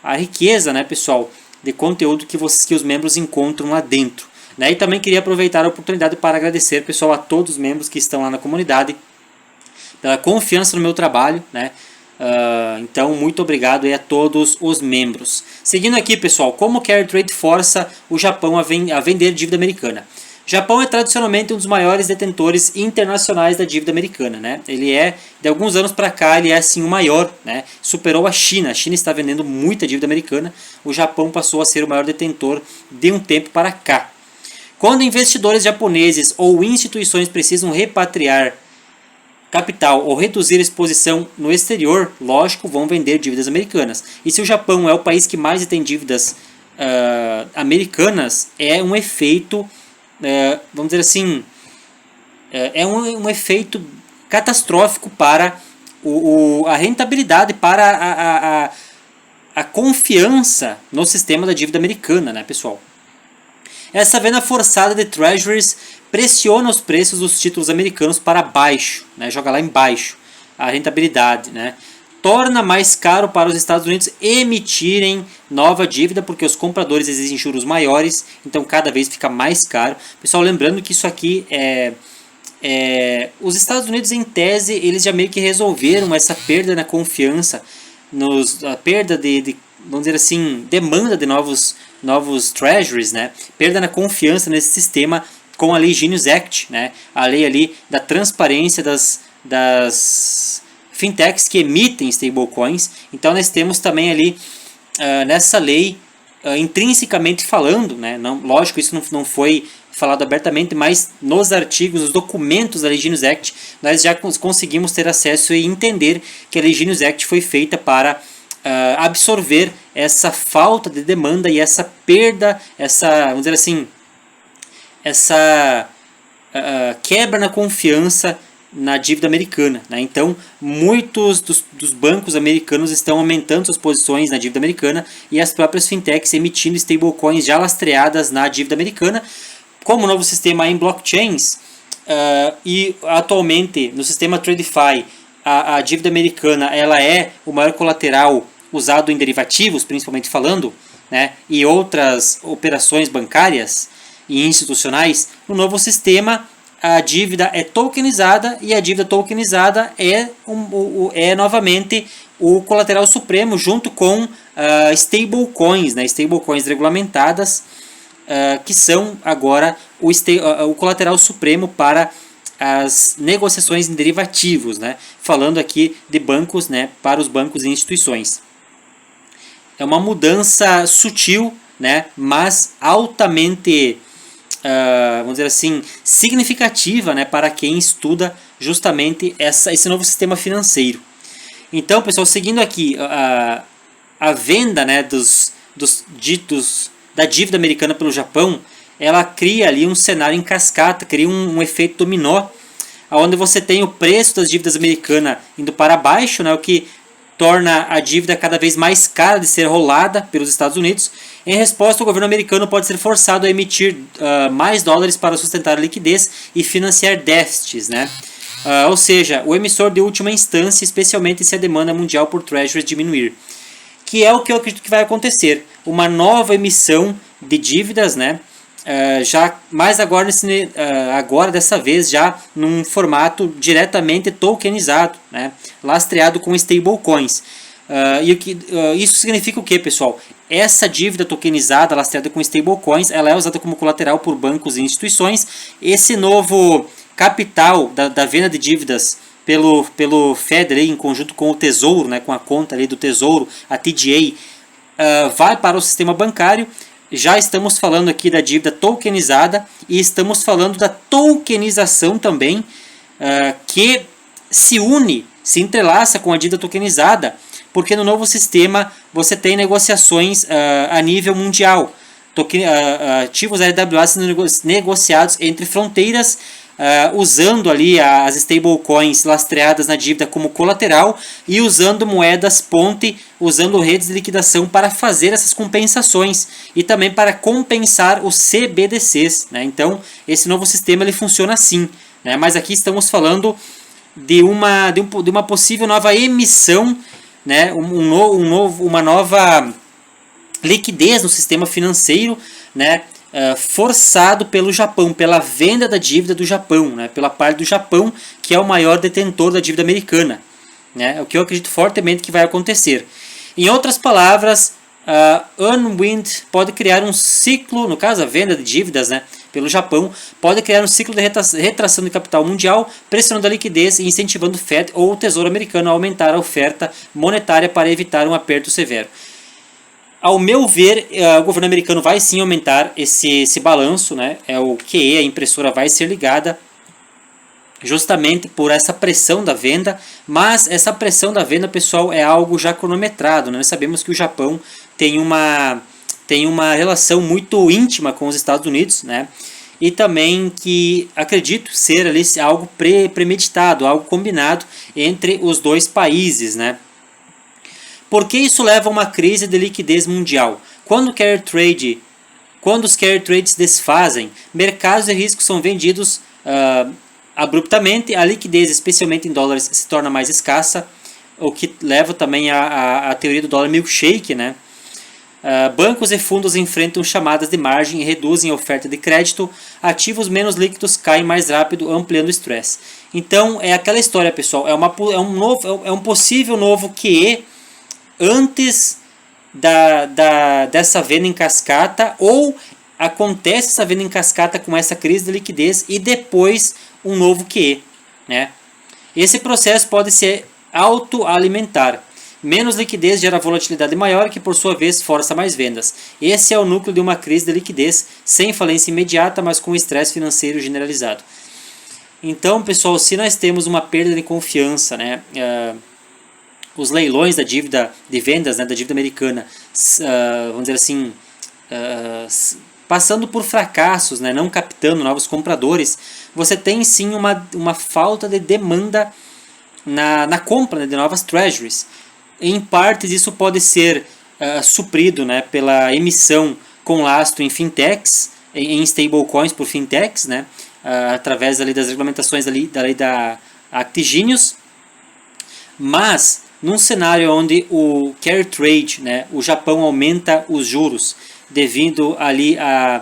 à riqueza, né, pessoal, de conteúdo que os membros encontram lá dentro. E também queria aproveitar a oportunidade para agradecer, pessoal, a todos os membros que estão lá na comunidade pela confiança no meu trabalho, né? Então, muito obrigado aí a todos os membros. Seguindo aqui, pessoal, como o carry trade força o Japão a vender dívida americana? O Japão é tradicionalmente um dos maiores detentores internacionais da dívida americana, né? Ele de alguns anos para cá, ele é assim o maior, né? Superou a China. A China está vendendo muita dívida americana. O Japão passou a ser o maior detentor de um tempo para cá. Quando investidores japoneses ou instituições precisam repatriar capital ou reduzir a exposição no exterior, lógico, vão vender dívidas americanas. E se o Japão é o país que mais tem dívidas americanas, é um efeito, vamos dizer assim, é um efeito catastrófico para a rentabilidade, para a confiança no sistema da dívida americana, né, pessoal? Essa venda forçada de treasuries pressiona os preços dos títulos americanos para baixo, né? Joga lá embaixo a rentabilidade, né? Torna mais caro para os Estados Unidos emitirem nova dívida, porque os compradores exigem juros maiores, então cada vez fica mais caro. Pessoal, lembrando que isso aqui os Estados Unidos, em tese, eles já meio que resolveram essa perda na confiança, a perda vamos dizer assim, demanda de novos treasuries, né? Perda na confiança nesse sistema com a lei Genius Act, né? A lei ali da transparência das fintechs que emitem stablecoins. Então nós temos também ali nessa lei, intrinsecamente falando, né? Não, lógico, isso não foi falado abertamente, mas nos artigos, nos documentos da lei Genius Act, nós já conseguimos ter acesso e entender que a lei Genius Act foi feita para absorver essa falta de demanda e essa perda, vamos dizer assim, essa quebra na confiança na dívida americana, né? Então, muitos dos bancos americanos estão aumentando suas posições na dívida americana e as próprias fintechs emitindo stablecoins já lastreadas na dívida americana. Como o novo sistema em blockchains e atualmente no sistema TradFi a dívida americana ela é o maior colateral usado em derivativos, principalmente falando, né? E outras operações bancárias e institucionais, no novo sistema a dívida é tokenizada e a dívida tokenizada é novamente o colateral supremo junto com stablecoins, né? Stablecoins regulamentadas, que são agora o colateral supremo para as negociações em derivativos, né? Falando aqui de bancos, né? Para os bancos e instituições. É uma mudança sutil, né? Mas altamente vamos dizer assim, significativa, né, para quem estuda justamente esse novo sistema financeiro. Então, pessoal, seguindo aqui a venda, né, da dívida americana pelo Japão, ela cria ali um cenário em cascata, cria um efeito dominó, onde você tem o preço das dívidas americanas indo para baixo, né, o que torna a dívida cada vez mais cara de ser rolada pelos Estados Unidos. Em resposta, o governo americano pode ser forçado a emitir mais dólares para sustentar a liquidez e financiar déficits, né? Ou seja, o emissor de última instância, especialmente se a demanda mundial por treasuries diminuir. Que é o que eu acredito que vai acontecer. Uma nova emissão de dívidas, né? Mas agora dessa vez já num formato diretamente tokenizado, né? Lastreado com stablecoins. Isso significa o que, pessoal? Essa dívida tokenizada, lastreada com stablecoins, ela é usada como colateral por bancos e instituições. Esse novo capital da venda de dívidas pelo Fed, em conjunto com o Tesouro, né, com a conta ali do Tesouro, a TDA, vai para o sistema bancário. Já estamos falando aqui da dívida tokenizada e estamos falando da tokenização também, que se entrelaça com a dívida tokenizada, porque no novo sistema você tem negociações a nível mundial, ativos RWA sendo negociados entre fronteiras, usando ali as stablecoins lastreadas na dívida como colateral e usando moedas ponte, usando redes de liquidação para fazer essas compensações e também para compensar os CBDCs, né? Então esse novo sistema ele funciona assim, né? Mas aqui estamos falando de uma possível nova emissão, né? Uma nova liquidez no sistema financeiro, né? Forçado pelo Japão, pela venda da dívida do Japão, né? Pela parte do Japão, que é o maior detentor da dívida americana, né? O que eu acredito fortemente que vai acontecer. Em outras palavras, Unwind pode criar um ciclo, no caso a venda de dívidas, né, pelo Japão, pode criar um ciclo de retração de capital mundial, pressionando a liquidez e incentivando o Fed ou o Tesouro americano a aumentar a oferta monetária para evitar um aperto severo. Ao meu ver, o governo americano vai sim aumentar esse balanço, né? O QE, a impressora, vai ser ligada justamente por essa pressão da venda, mas essa pressão da venda, pessoal, é algo já cronometrado, né? Nós sabemos que o Japão tem uma relação muito íntima com os Estados Unidos, né? E também que acredito ser ali algo premeditado, algo combinado entre os dois países, né? Por que isso leva a uma crise de liquidez mundial? Quando o carry trade Quando os carry trades desfazem, mercados de risco são vendidos abruptamente, a liquidez, especialmente em dólares, se torna mais escassa, o que leva também à teoria do dólar milkshake, né? Bancos e fundos enfrentam chamadas de margem e reduzem a oferta de crédito, ativos menos líquidos caem mais rápido, ampliando o estresse. Então é aquela história, pessoal, é um possível novo QE antes dessa venda em cascata, ou acontece essa venda em cascata com essa crise de liquidez e depois um novo QE, né? Esse processo pode ser autoalimentar. Menos liquidez gera volatilidade maior, que por sua vez força mais vendas. Esse é o núcleo de uma crise de liquidez, sem falência imediata, mas com estresse financeiro generalizado. Então, pessoal, se nós temos uma perda de confiança, né, os leilões da dívida de vendas, né, da dívida americana, vamos dizer assim, passando por fracassos, né, não captando novos compradores, você tem sim uma falta de demanda na compra, né, de novas treasuries. Em partes isso pode ser suprido, né, pela emissão com lastro em fintechs, em stablecoins por fintechs, né, através ali das regulamentações da lei da Actigenius. Mas num cenário onde o carry trade, né, o Japão aumenta os juros devido ali a,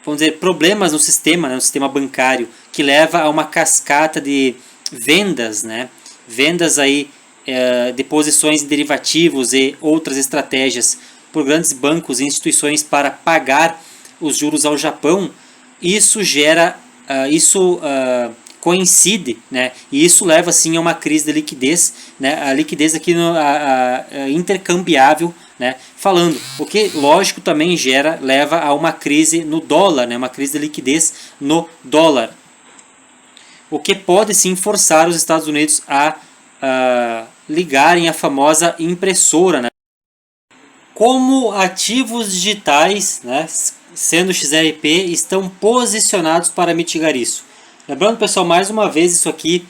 vamos dizer, problemas no sistema, né, no sistema bancário, que leva a uma cascata de vendas, né, vendas aí de posições em derivativos e outras estratégias por grandes bancos e instituições para pagar os juros ao Japão, isso gera, coincide, né, e isso leva sim a uma crise de liquidez, né, a liquidez aqui intercambiável, né, falando, o que lógico também leva a uma crise no dólar, né, uma crise de liquidez no dólar, o que pode sim forçar os Estados Unidos a ligarem a famosa impressora, né? Como ativos digitais, né, sendo XRP, estão posicionados para mitigar isso. Lembrando, pessoal, mais uma vez, isso aqui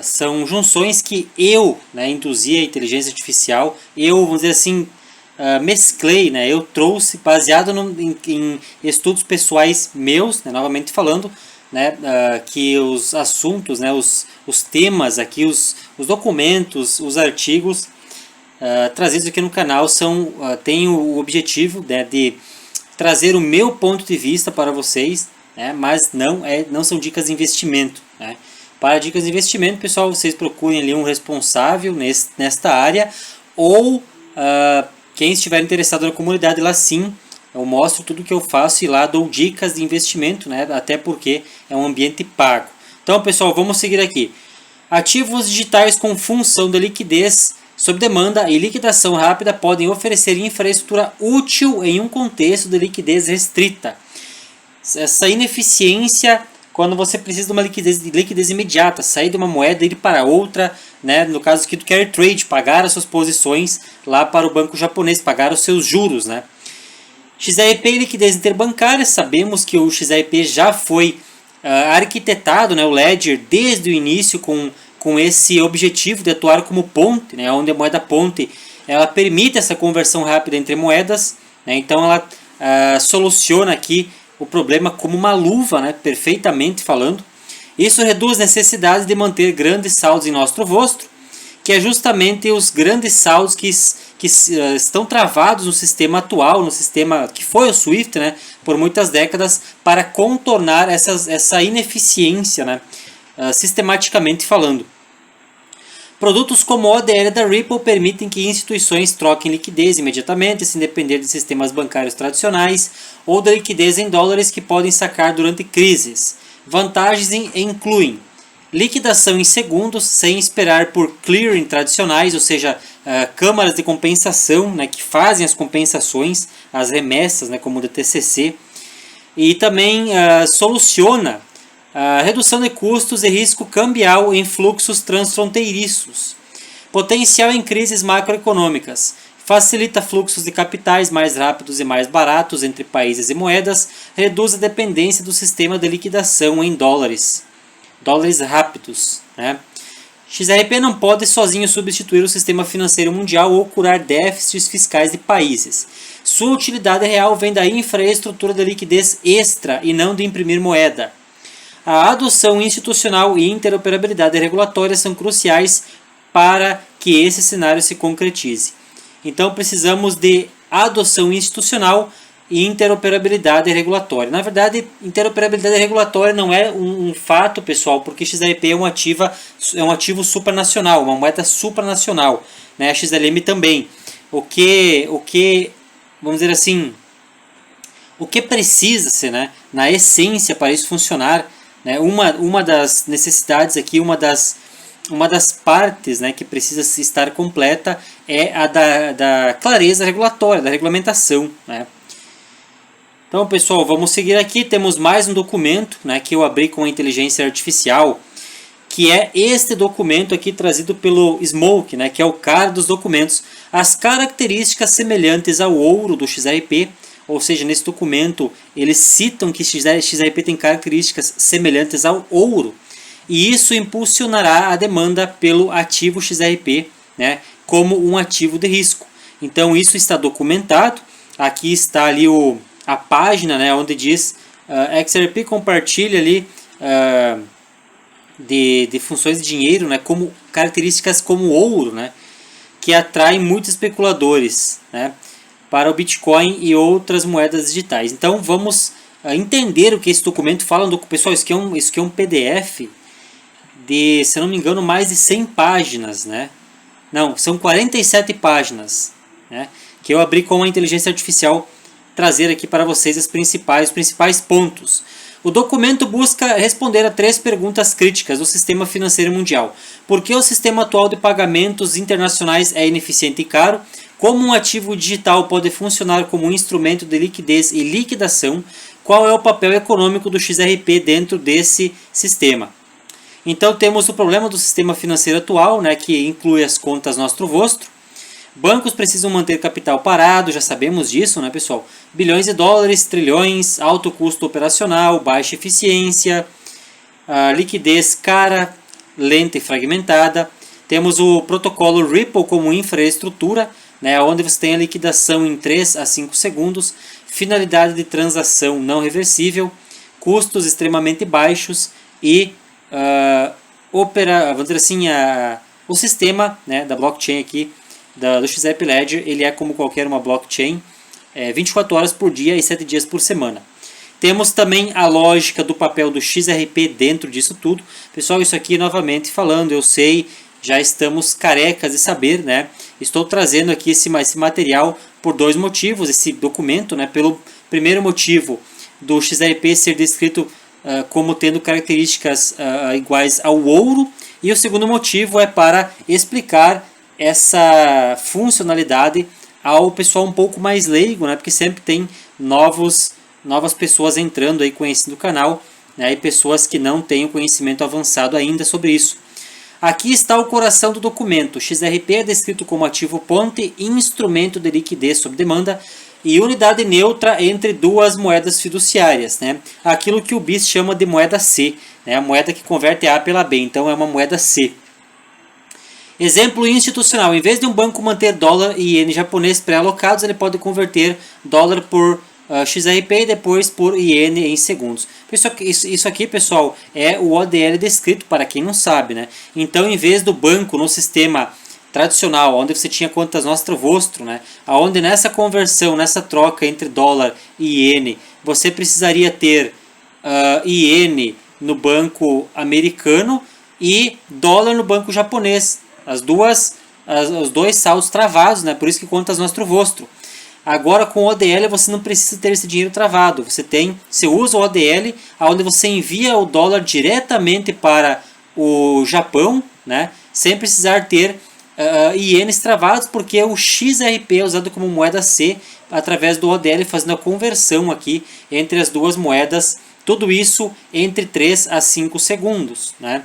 são junções que eu, né, induzi a inteligência artificial, vamos dizer assim, mesclei, né, eu trouxe, baseado em estudos pessoais meus, né, novamente falando, né, que os assuntos, né, os temas aqui, os documentos, os artigos trazidos aqui no canal têm o objetivo, né, de trazer o meu ponto de vista para vocês, né, mas não são dicas de investimento, né. Para dicas de investimento, pessoal, vocês procurem ali um responsável nesta área, ou quem estiver interessado na comunidade, lá sim eu mostro tudo que eu faço e lá dou dicas de investimento, né? Até porque é um ambiente pago. Então, pessoal, vamos seguir aqui. Ativos digitais com função de liquidez sob demanda e liquidação rápida podem oferecer infraestrutura útil em um contexto de liquidez restrita. Essa ineficiência, quando você precisa de uma liquidez imediata, sair de uma moeda e ir para outra, né? No caso aqui do carry trade, pagar as suas posições lá para o banco japonês, pagar os seus juros, né? XRP e liquidez interbancária, sabemos que o XRP já foi arquitetado, né, o Ledger, desde o início com esse objetivo de atuar como ponte, né, onde a moeda ponte ela permite essa conversão rápida entre moedas, né, então ela soluciona aqui o problema como uma luva, né, perfeitamente falando. Isso reduz a necessidade de manter grandes saldos em nosso rosto, que é justamente os grandes saldos que estão travados no sistema atual, no sistema que foi o SWIFT, né, por muitas décadas, para contornar essa ineficiência, né, sistematicamente falando. Produtos como o ODL da Ripple permitem que instituições troquem liquidez imediatamente, sem depender de sistemas bancários tradicionais ou da liquidez em dólares que podem sacar durante crises. Vantagens incluem liquidação em segundos, sem esperar por clearing tradicionais, ou seja, câmaras de compensação, né, que fazem as compensações, as remessas, né, como o DTCC, e também soluciona a redução de custos e risco cambial em fluxos transfronteiriços. Potencial em crises macroeconômicas. Facilita fluxos de capitais mais rápidos e mais baratos entre países e moedas, reduz a dependência do sistema de liquidação em dólares rápidos, né? XRP não pode sozinho substituir o sistema financeiro mundial ou curar déficits fiscais de países. Sua utilidade real vem da infraestrutura de liquidez extra e não de imprimir moeda. A adoção institucional e interoperabilidade regulatória são cruciais para que esse cenário se concretize. Então precisamos de adoção institucional e interoperabilidade regulatória. Na verdade, interoperabilidade regulatória não é um fato, pessoal, porque XRP é um ativo supranacional, uma moeda supranacional, né? A XLM também. O que, vamos dizer assim, o que precisa-se, né, na essência para isso funcionar, né? Uma das necessidades aqui, uma das partes, né, que precisa estar completa é a da clareza regulatória, da regulamentação, né? Então, pessoal, vamos seguir aqui. Temos mais um documento, né, que eu abri com a inteligência artificial, que é este documento aqui trazido pelo Smoke, né, que é o cara dos documentos. As características semelhantes ao ouro do XRP, ou seja, nesse documento eles citam que XRP tem características semelhantes ao ouro, e isso impulsionará a demanda pelo ativo XRP, né, como um ativo de risco. Então isso está documentado. Aqui está ali a página, né, onde diz XRP compartilha ali de funções de dinheiro, né, como características como ouro, né, que atrai muitos especuladores, né, para o Bitcoin e outras moedas digitais. Então vamos entender o que esse documento fala. Pessoal, isso aqui é um PDF de, se não me engano, mais de 100 páginas, né? Não, são 47 páginas, né, que eu abri com a inteligência artificial trazer aqui para vocês os principais pontos. O documento busca responder a 3 perguntas críticas do sistema financeiro mundial. Por que o sistema atual de pagamentos internacionais é ineficiente e caro? Como um ativo digital pode funcionar como um instrumento de liquidez e liquidação? Qual é o papel econômico do XRP dentro desse sistema? Então temos o problema do sistema financeiro atual, né, que inclui as contas Nostro Vostro. Bancos precisam manter capital parado, já sabemos disso, né, pessoal? Bilhões de dólares, trilhões, alto custo operacional, baixa eficiência, liquidez cara, lenta e fragmentada. Temos o protocolo Ripple como infraestrutura, né, onde você tem a liquidação em 3 a 5 segundos, finalidade de transação não reversível, custos extremamente baixos e vamos dizer assim, o sistema, né, da blockchain aqui, do XRP Ledger, ele é como qualquer uma blockchain, 24 horas por dia e 7 dias por semana. Temos também a lógica do papel do XRP dentro disso tudo. Pessoal, isso aqui novamente falando, eu sei, já estamos carecas de saber, né? Estou trazendo aqui esse material por 2 motivos, esse documento, né? Pelo primeiro motivo do XRP ser descrito como tendo características iguais ao ouro, e o segundo motivo é para explicar essa funcionalidade ao pessoal um pouco mais leigo, né? Porque sempre tem novas pessoas entrando aí, conhecendo o canal, né? E pessoas que não têm o conhecimento avançado ainda sobre isso. Aqui está o coração do documento. XRP é descrito como ativo ponte, instrumento de liquidez sob demanda e unidade neutra entre 2 moedas fiduciárias, né? Aquilo que o BIS chama de moeda C, né? A moeda que converte A pela B, então é uma moeda C. Exemplo institucional: em vez de um banco manter dólar e iene japonês pré-alocados, ele pode converter dólar por XRP e depois por iene em segundos. Isso aqui, pessoal, é o ODL descrito, para quem não sabe, né? Então, em vez do banco no sistema tradicional, onde você tinha contas Nostro Vostro, né, onde nessa conversão, nessa troca entre dólar e iene, você precisaria ter iene no banco americano e dólar no banco japonês. Os dois saldos travados, né, por isso que contas Nostro Vostro. Agora com o ODL você não precisa ter esse dinheiro travado. Você usa o ODL, onde você envia o dólar diretamente para o Japão, né, sem precisar ter ienes travados, porque o XRP é usado como moeda C através do ODL, fazendo a conversão aqui entre as 2 moedas, tudo isso entre 3 a 5 segundos, né?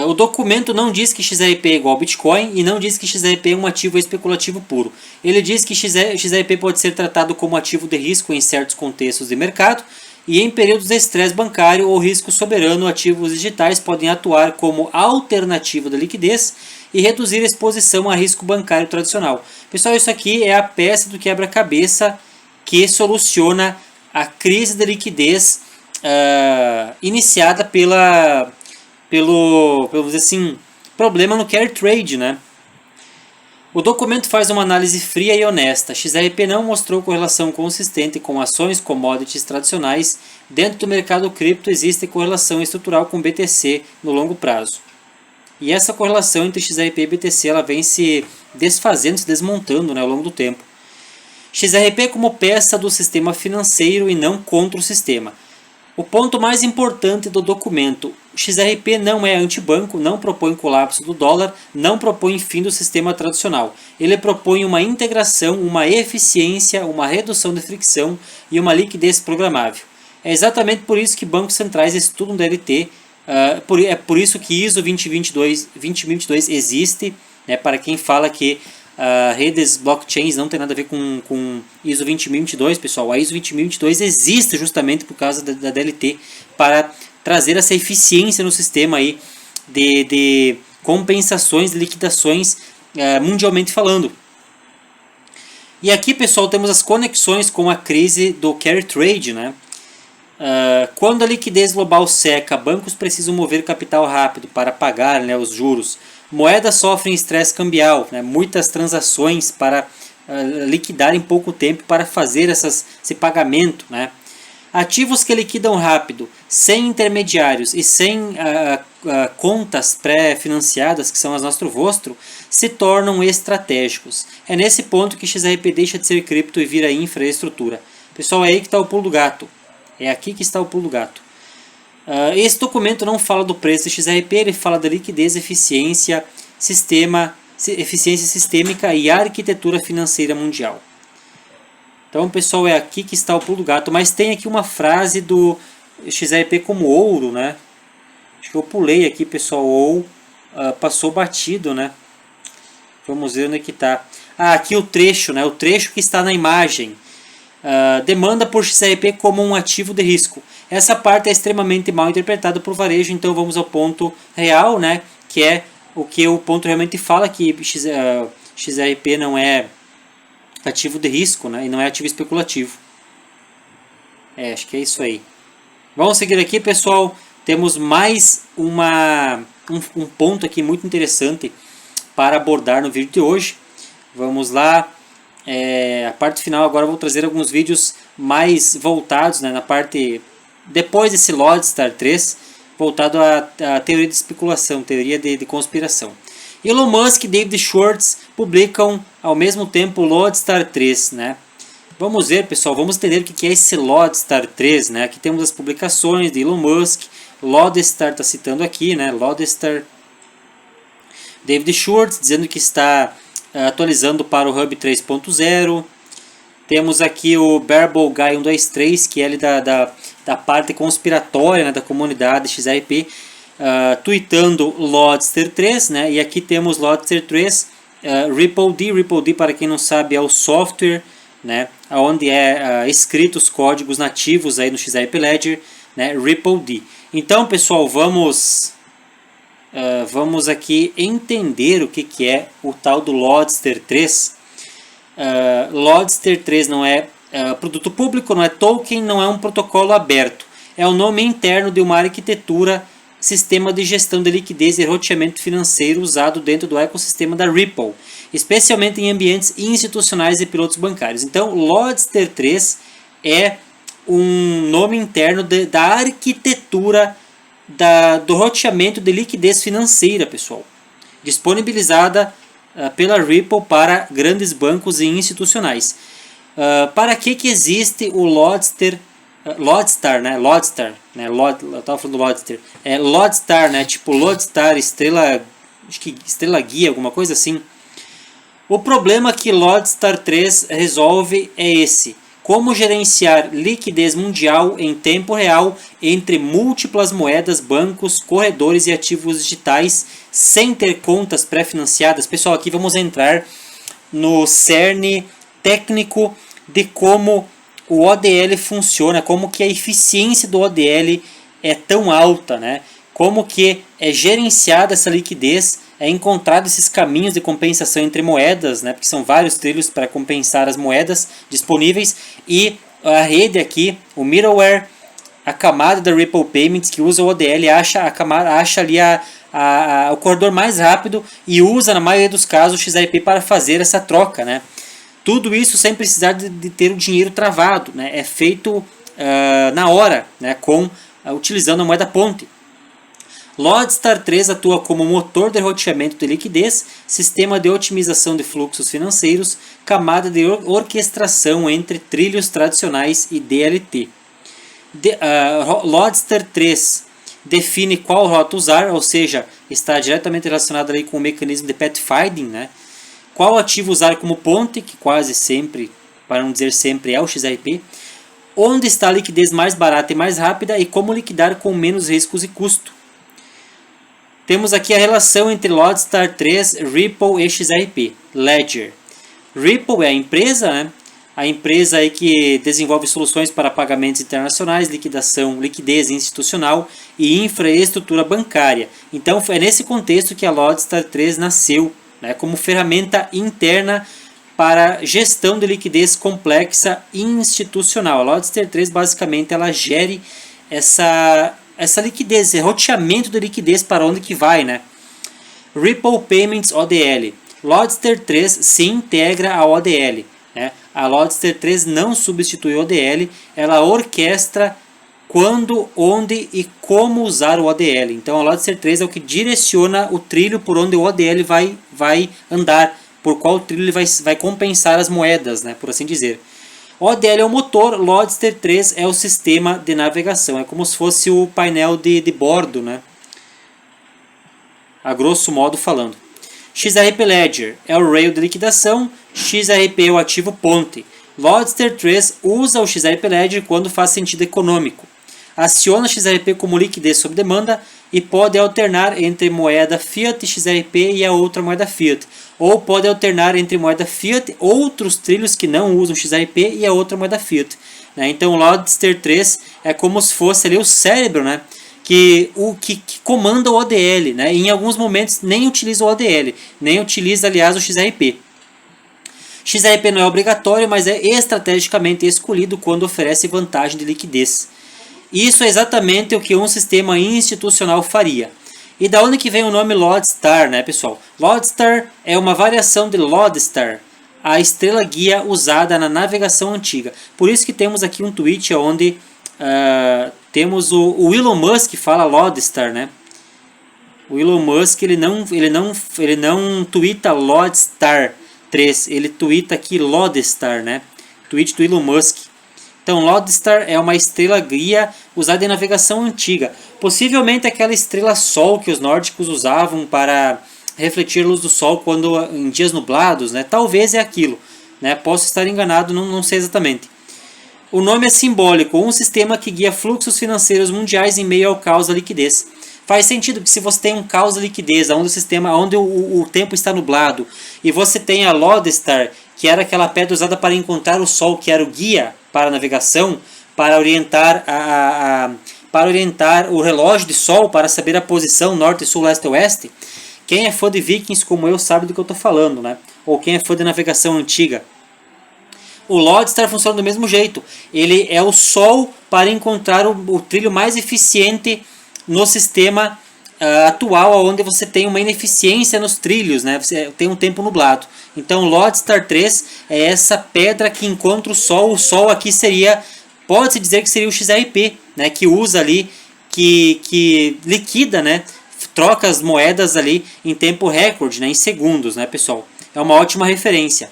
O documento não diz que XRP é igual ao Bitcoin e não diz que XRP é um ativo especulativo puro. Ele diz que XRP pode ser tratado como ativo de risco em certos contextos de mercado, e em períodos de estresse bancário ou risco soberano, ativos digitais podem atuar como alternativa de liquidez e reduzir a exposição a risco bancário tradicional. Pessoal, isso aqui é a peça do quebra-cabeça que soluciona a crise de liquidez iniciada pelo vamos dizer assim, problema no carry trade, né? O documento faz uma análise fria e honesta. XRP não mostrou correlação consistente com ações commodities tradicionais. Dentro do mercado cripto existe correlação estrutural com BTC no longo prazo. E essa correlação entre XRP e BTC ela vem se desfazendo, se desmontando, né, ao longo do tempo. XRP como peça do sistema financeiro e não contra o sistema. O ponto mais importante do documento: XRP não é antibanco, não propõe colapso do dólar, não propõe fim do sistema tradicional. Ele propõe uma integração, uma eficiência, uma redução de fricção e uma liquidez programável. É exatamente por isso que bancos centrais estudam DLT, é por isso que ISO 2022 existe, né, para quem fala que redes blockchains não tem nada a ver com ISO 20022, pessoal. A ISO 20022 existe justamente por causa da DLT, para trazer essa eficiência no sistema aí de compensações, de liquidações, mundialmente falando. E aqui, pessoal, temos as conexões com a crise do carry trade, né? Quando a liquidez global seca, bancos precisam mover capital rápido para pagar, né, os juros. Moedas sofrem estresse cambial, né, muitas transações para liquidar em pouco tempo para fazer esse pagamento, né. Ativos que liquidam rápido, sem intermediários e sem contas pré-financiadas, que são as Nostro Vostro, se tornam estratégicos. É nesse ponto que XRP deixa de ser cripto e vira infraestrutura. Pessoal, é aí que está o pulo do gato. É aqui que está o pulo do gato. Esse documento não fala do preço de XRP, ele fala da liquidez, eficiência sistêmica e arquitetura financeira mundial. Então, pessoal, é aqui que está o pulo do gato. Mas tem aqui uma frase do XRP como ouro, né? Acho que eu pulei aqui, pessoal, ou passou batido, né? Vamos ver onde é que está. Aqui o trecho, né? O trecho que está na imagem. Demanda por XRP como um ativo de risco. Essa parte é extremamente mal interpretada por varejo, então vamos ao ponto real, né? Que é o que o ponto realmente fala, que XRP não é ativo de risco, né? E não é ativo especulativo. Acho que é isso aí. Vamos seguir aqui, pessoal. Temos mais um ponto aqui muito interessante para abordar no vídeo de hoje. Vamos lá. A parte final agora eu vou trazer alguns vídeos mais voltados, né, na parte depois desse Lodestar 3, voltado à teoria de especulação, teoria de conspiração. Elon Musk e David Schwartz publicam ao mesmo tempo o Lodestar 3, né? Vamos ver, pessoal, vamos entender o que é esse Lodestar 3, né? Aqui temos as publicações de Elon Musk, Lodestar está citando aqui, né? Lodestar, David Schwartz dizendo que está atualizando para o Hub 3.0. Temos aqui o Bearable Guy 123, que é ele da parte conspiratória, né, da comunidade XRP, tweetando Lodestar 3, né, e aqui temos Lodestar 3, RippleD, para quem não sabe é o software, né, onde escritos os códigos nativos aí no XRP Ledger, né, RippleD. Então, pessoal, vamos aqui entender o que é o tal do Lodestar 3. Lodestar 3 não é produto público, não é token, não é um protocolo aberto. É o nome interno de uma arquitetura, sistema de gestão de liquidez e roteamento financeiro usado dentro do ecossistema da Ripple, especialmente em ambientes institucionais e pilotos bancários. Então, Lodestar 3 é um nome interno da arquitetura do roteamento de liquidez financeira, pessoal, disponibilizada pela Ripple para grandes bancos e institucionais. Para que existe o Lodestar, né? Lodestar, né? Eu estava falando do Lodestar. Lodestar, né? Tipo Lodestar, estrela, acho que estrela guia, alguma coisa assim. O problema que Lodestar 3 resolve é esse: como gerenciar liquidez mundial em tempo real entre múltiplas moedas, bancos, corredores e ativos digitais sem ter contas pré-financiadas. Pessoal, aqui vamos entrar no cerne técnico de como o ODL funciona, como que a eficiência do ODL é tão alta, né? Como que é gerenciada essa liquidez é encontrado esses caminhos de compensação entre moedas, né, porque são vários trilhos para compensar as moedas disponíveis, e a rede aqui, o middleware, a camada da Ripple Payments que usa o ODL acha ali o corredor mais rápido e usa na maioria dos casos o XRP para fazer essa troca, né? Tudo isso sem precisar de ter o dinheiro travado, né? É feito na hora, né? Utilizando a moeda ponte. Lodestar 3 atua como motor de roteamento de liquidez, sistema de otimização de fluxos financeiros, camada de orquestração entre trilhos tradicionais e DLT. Lodestar 3 define qual rota usar, ou seja, está diretamente relacionado ali com o mecanismo de pathfinding, né? Qual ativo usar como ponte, que quase sempre, para não dizer sempre, é o XRP. Onde está a liquidez mais barata e mais rápida e como liquidar com menos riscos e custo. Temos aqui a relação entre Lodestar 3, Ripple e XRP. Ledger. Ripple é a empresa, né? A empresa aí que desenvolve soluções para pagamentos internacionais, liquidez institucional e infraestrutura bancária. Então é nesse contexto que a Lodestar 3 nasceu, né, como ferramenta interna para gestão de liquidez complexa institucional. A Lodestar 3 basicamente ela gere essa liquidez, esse roteamento de liquidez para onde que vai, né? Ripple Payments ODL. Lodestar 3 se integra ao ODL. Né? A Lodestar 3 não substitui o ODL, ela orquestra quando, onde e como usar o ODL. Então a Lodestar 3 é o que direciona o trilho por onde o ODL vai andar, por qual trilho ele vai compensar as moedas, né? Por assim dizer. O ODL é o motor, Lodestar 3 é o sistema de navegação, é como se fosse o painel de bordo, né? A grosso modo falando. XRP Ledger é o rail de liquidação, XRP é o ativo ponte. Lodestar 3 usa o XRP Ledger quando faz sentido econômico. Aciona XRP como liquidez sob demanda e pode alternar entre moeda Fiat XRP e a outra moeda Fiat. Ou pode alternar entre moeda Fiat, outros trilhos que não usam XRP e a outra moeda Fiat. Então o Lodestar 3 é como se fosse ali o cérebro, né? que comanda o ODL. Né? E em alguns momentos nem utiliza o ODL, nem utiliza, aliás, o XRP. XRP não é obrigatório, mas é estrategicamente escolhido quando oferece vantagem de liquidez. Isso é exatamente o que um sistema institucional faria. E da onde que vem o nome Lodestar, né, pessoal? Lodestar é uma variação de Lodestar, a estrela guia usada na navegação antiga. Por isso que temos aqui um tweet onde temos o Elon Musk fala Lodestar, né? O Elon Musk ele não tweeta Lodestar 3, ele tweeta aqui Lodestar, né? Tweet do Elon Musk. Então, Lodestar é uma estrela guia usada em navegação antiga. Possivelmente aquela estrela Sol que os nórdicos usavam para refletir a luz do Sol quando em dias nublados, né? Talvez é aquilo, né? Posso estar enganado, não sei exatamente. O nome é simbólico, um sistema que guia fluxos financeiros mundiais em meio ao caos da liquidez. Faz sentido que se você tem um caos de liquidez, onde o tempo está nublado, e você tem a Lodestar, que era aquela pedra usada para encontrar o Sol, que era o guia para a navegação, para orientar o relógio de Sol, para saber a posição norte, sul, leste e oeste. Quem é fã de Vikings como eu sabe do que eu estou falando, né? Ou quem é fã de navegação antiga. O Lodestar funciona do mesmo jeito. Ele é o Sol para encontrar o trilho mais eficiente no sistema atual, onde você tem uma ineficiência nos trilhos, né? Você tem um tempo nublado. Então, o Lodestar 3 é essa pedra que encontra o Sol. O Sol aqui pode-se dizer que seria o XRP, né? Que usa ali, que liquida, né? Troca as moedas ali em tempo recorde, né? Em segundos, né, pessoal? É uma ótima referência.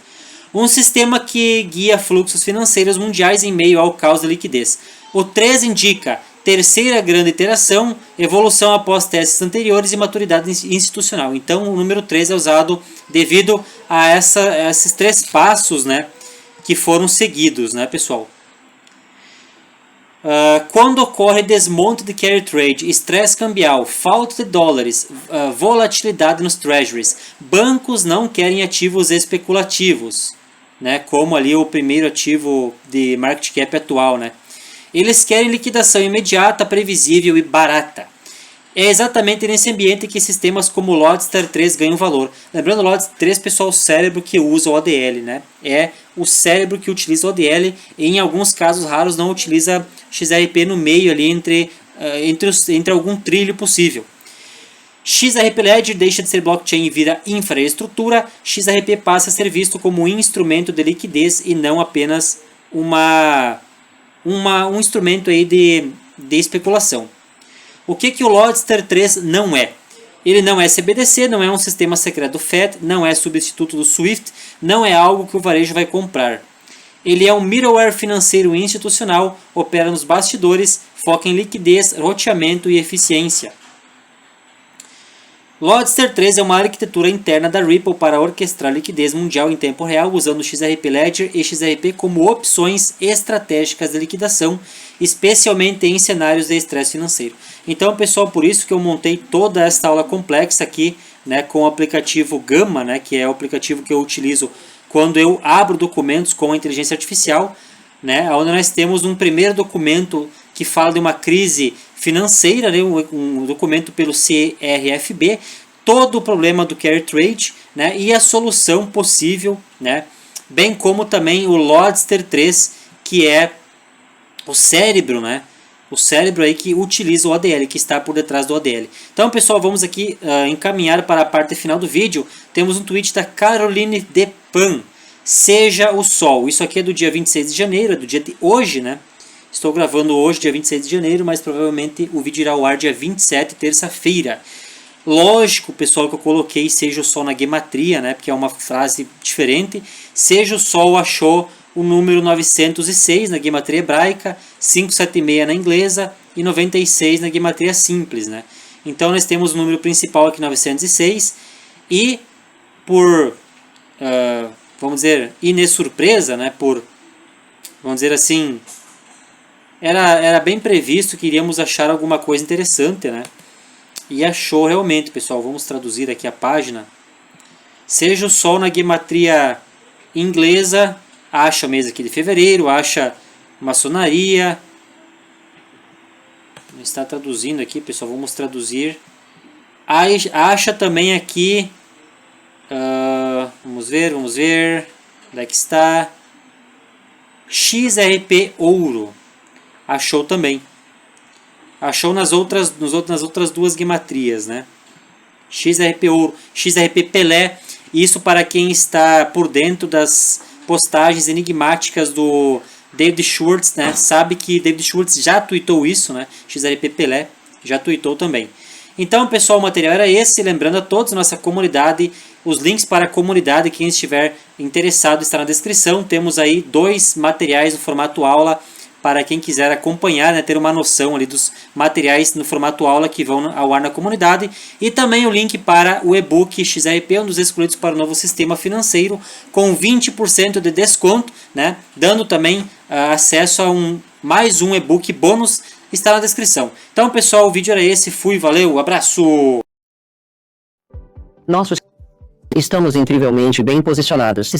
Um sistema que guia fluxos financeiros mundiais em meio ao caos da liquidez. O 3 indica terceira grande iteração, evolução após testes anteriores e maturidade institucional. Então, o número 3 é usado devido a esses 3 passos, né, que foram seguidos, né, pessoal? Quando ocorre desmonte de carry trade, estresse cambial, falta de dólares, volatilidade nos treasuries, bancos não querem ativos especulativos, né, como ali o primeiro ativo de market cap atual, né? Eles querem liquidação imediata, previsível e barata. É exatamente nesse ambiente que sistemas como o Loadstar 3 ganham valor. Lembrando, o Loadstar 3, pessoal, é o cérebro que usa o ODL, né? É o cérebro que utiliza o ODL e em alguns casos raros não utiliza XRP no meio ali entre algum trilho possível. XRP Ledger deixa de ser blockchain e vira infraestrutura. XRP passa a ser visto como um instrumento de liquidez e não apenas um instrumento aí de especulação. O que o Loadstar 3 não é? Ele não é CBDC, não é um sistema secreto do FED, não é substituto do SWIFT, não é algo que o varejo vai comprar. Ele é um middleware financeiro institucional, opera nos bastidores, foca em liquidez, roteamento e eficiência. Loadstar 3 é uma arquitetura interna da Ripple para orquestrar liquidez mundial em tempo real usando XRP Ledger e XRP como opções estratégicas de liquidação, especialmente em cenários de estresse financeiro. Então, pessoal, por isso que eu montei toda esta aula complexa aqui, né, com o aplicativo Gamma, né, que é o aplicativo que eu utilizo quando eu abro documentos com a inteligência artificial, né, onde nós temos um primeiro documento que fala de uma crise financeira, né, um documento pelo CRFB, todo o problema do carry trade, né, e a solução possível, né, bem como também o Loadstar 3, que é o cérebro, né, o cérebro aí que utiliza o ODL, que está por detrás do ODL. Então, pessoal, vamos aqui encaminhar para a parte final do vídeo. Temos um tweet da Caroline Depan. Seja o sol. Isso aqui é do dia 26 de janeiro, é do dia de hoje, né? Estou gravando hoje, dia 26 de janeiro, mas provavelmente o vídeo irá ao ar dia 27, terça-feira. Lógico, pessoal, que eu coloquei seja o sol na gematria, né? Porque é uma frase diferente. Seja o sol achou o número 906 na gematria hebraica, 576 na inglesa e 96 na gematria simples, né? Então nós temos o número principal aqui 906 e por, vamos dizer, surpresa, né? Vamos dizer assim, era bem previsto que iríamos achar alguma coisa interessante, né? E achou realmente, pessoal. Vamos traduzir aqui a página. Seja o sol na gematria inglesa, acha o mês aqui de fevereiro, acha maçonaria. Está traduzindo aqui, pessoal. Vamos traduzir. Acha também aqui. Vamos ver. Onde é que está? XRP Ouro. Achou também. Achou nas outras duas gematrias, né? XRP Ouro, XRP Pelé. Isso para quem está por dentro das postagens enigmáticas do David Schwartz, né? Sabe que David Schwartz já tweetou isso, né? XRP Pelé já tweetou também. Então, pessoal, o material era esse. Lembrando a todos, nossa comunidade, os links para a comunidade, quem estiver interessado está na descrição. Temos aí 2 materiais no formato aula para quem quiser acompanhar, né, ter uma noção ali dos materiais no formato aula que vão ao ar na comunidade. E também o link para o e-book XRP, um dos escolhidos para o novo sistema financeiro, com 20% de desconto, né, dando também acesso a mais um e-book bônus, está na descrição. Então, pessoal, o vídeo era esse. Fui, valeu, abraço! Estamos incrivelmente bem posicionados.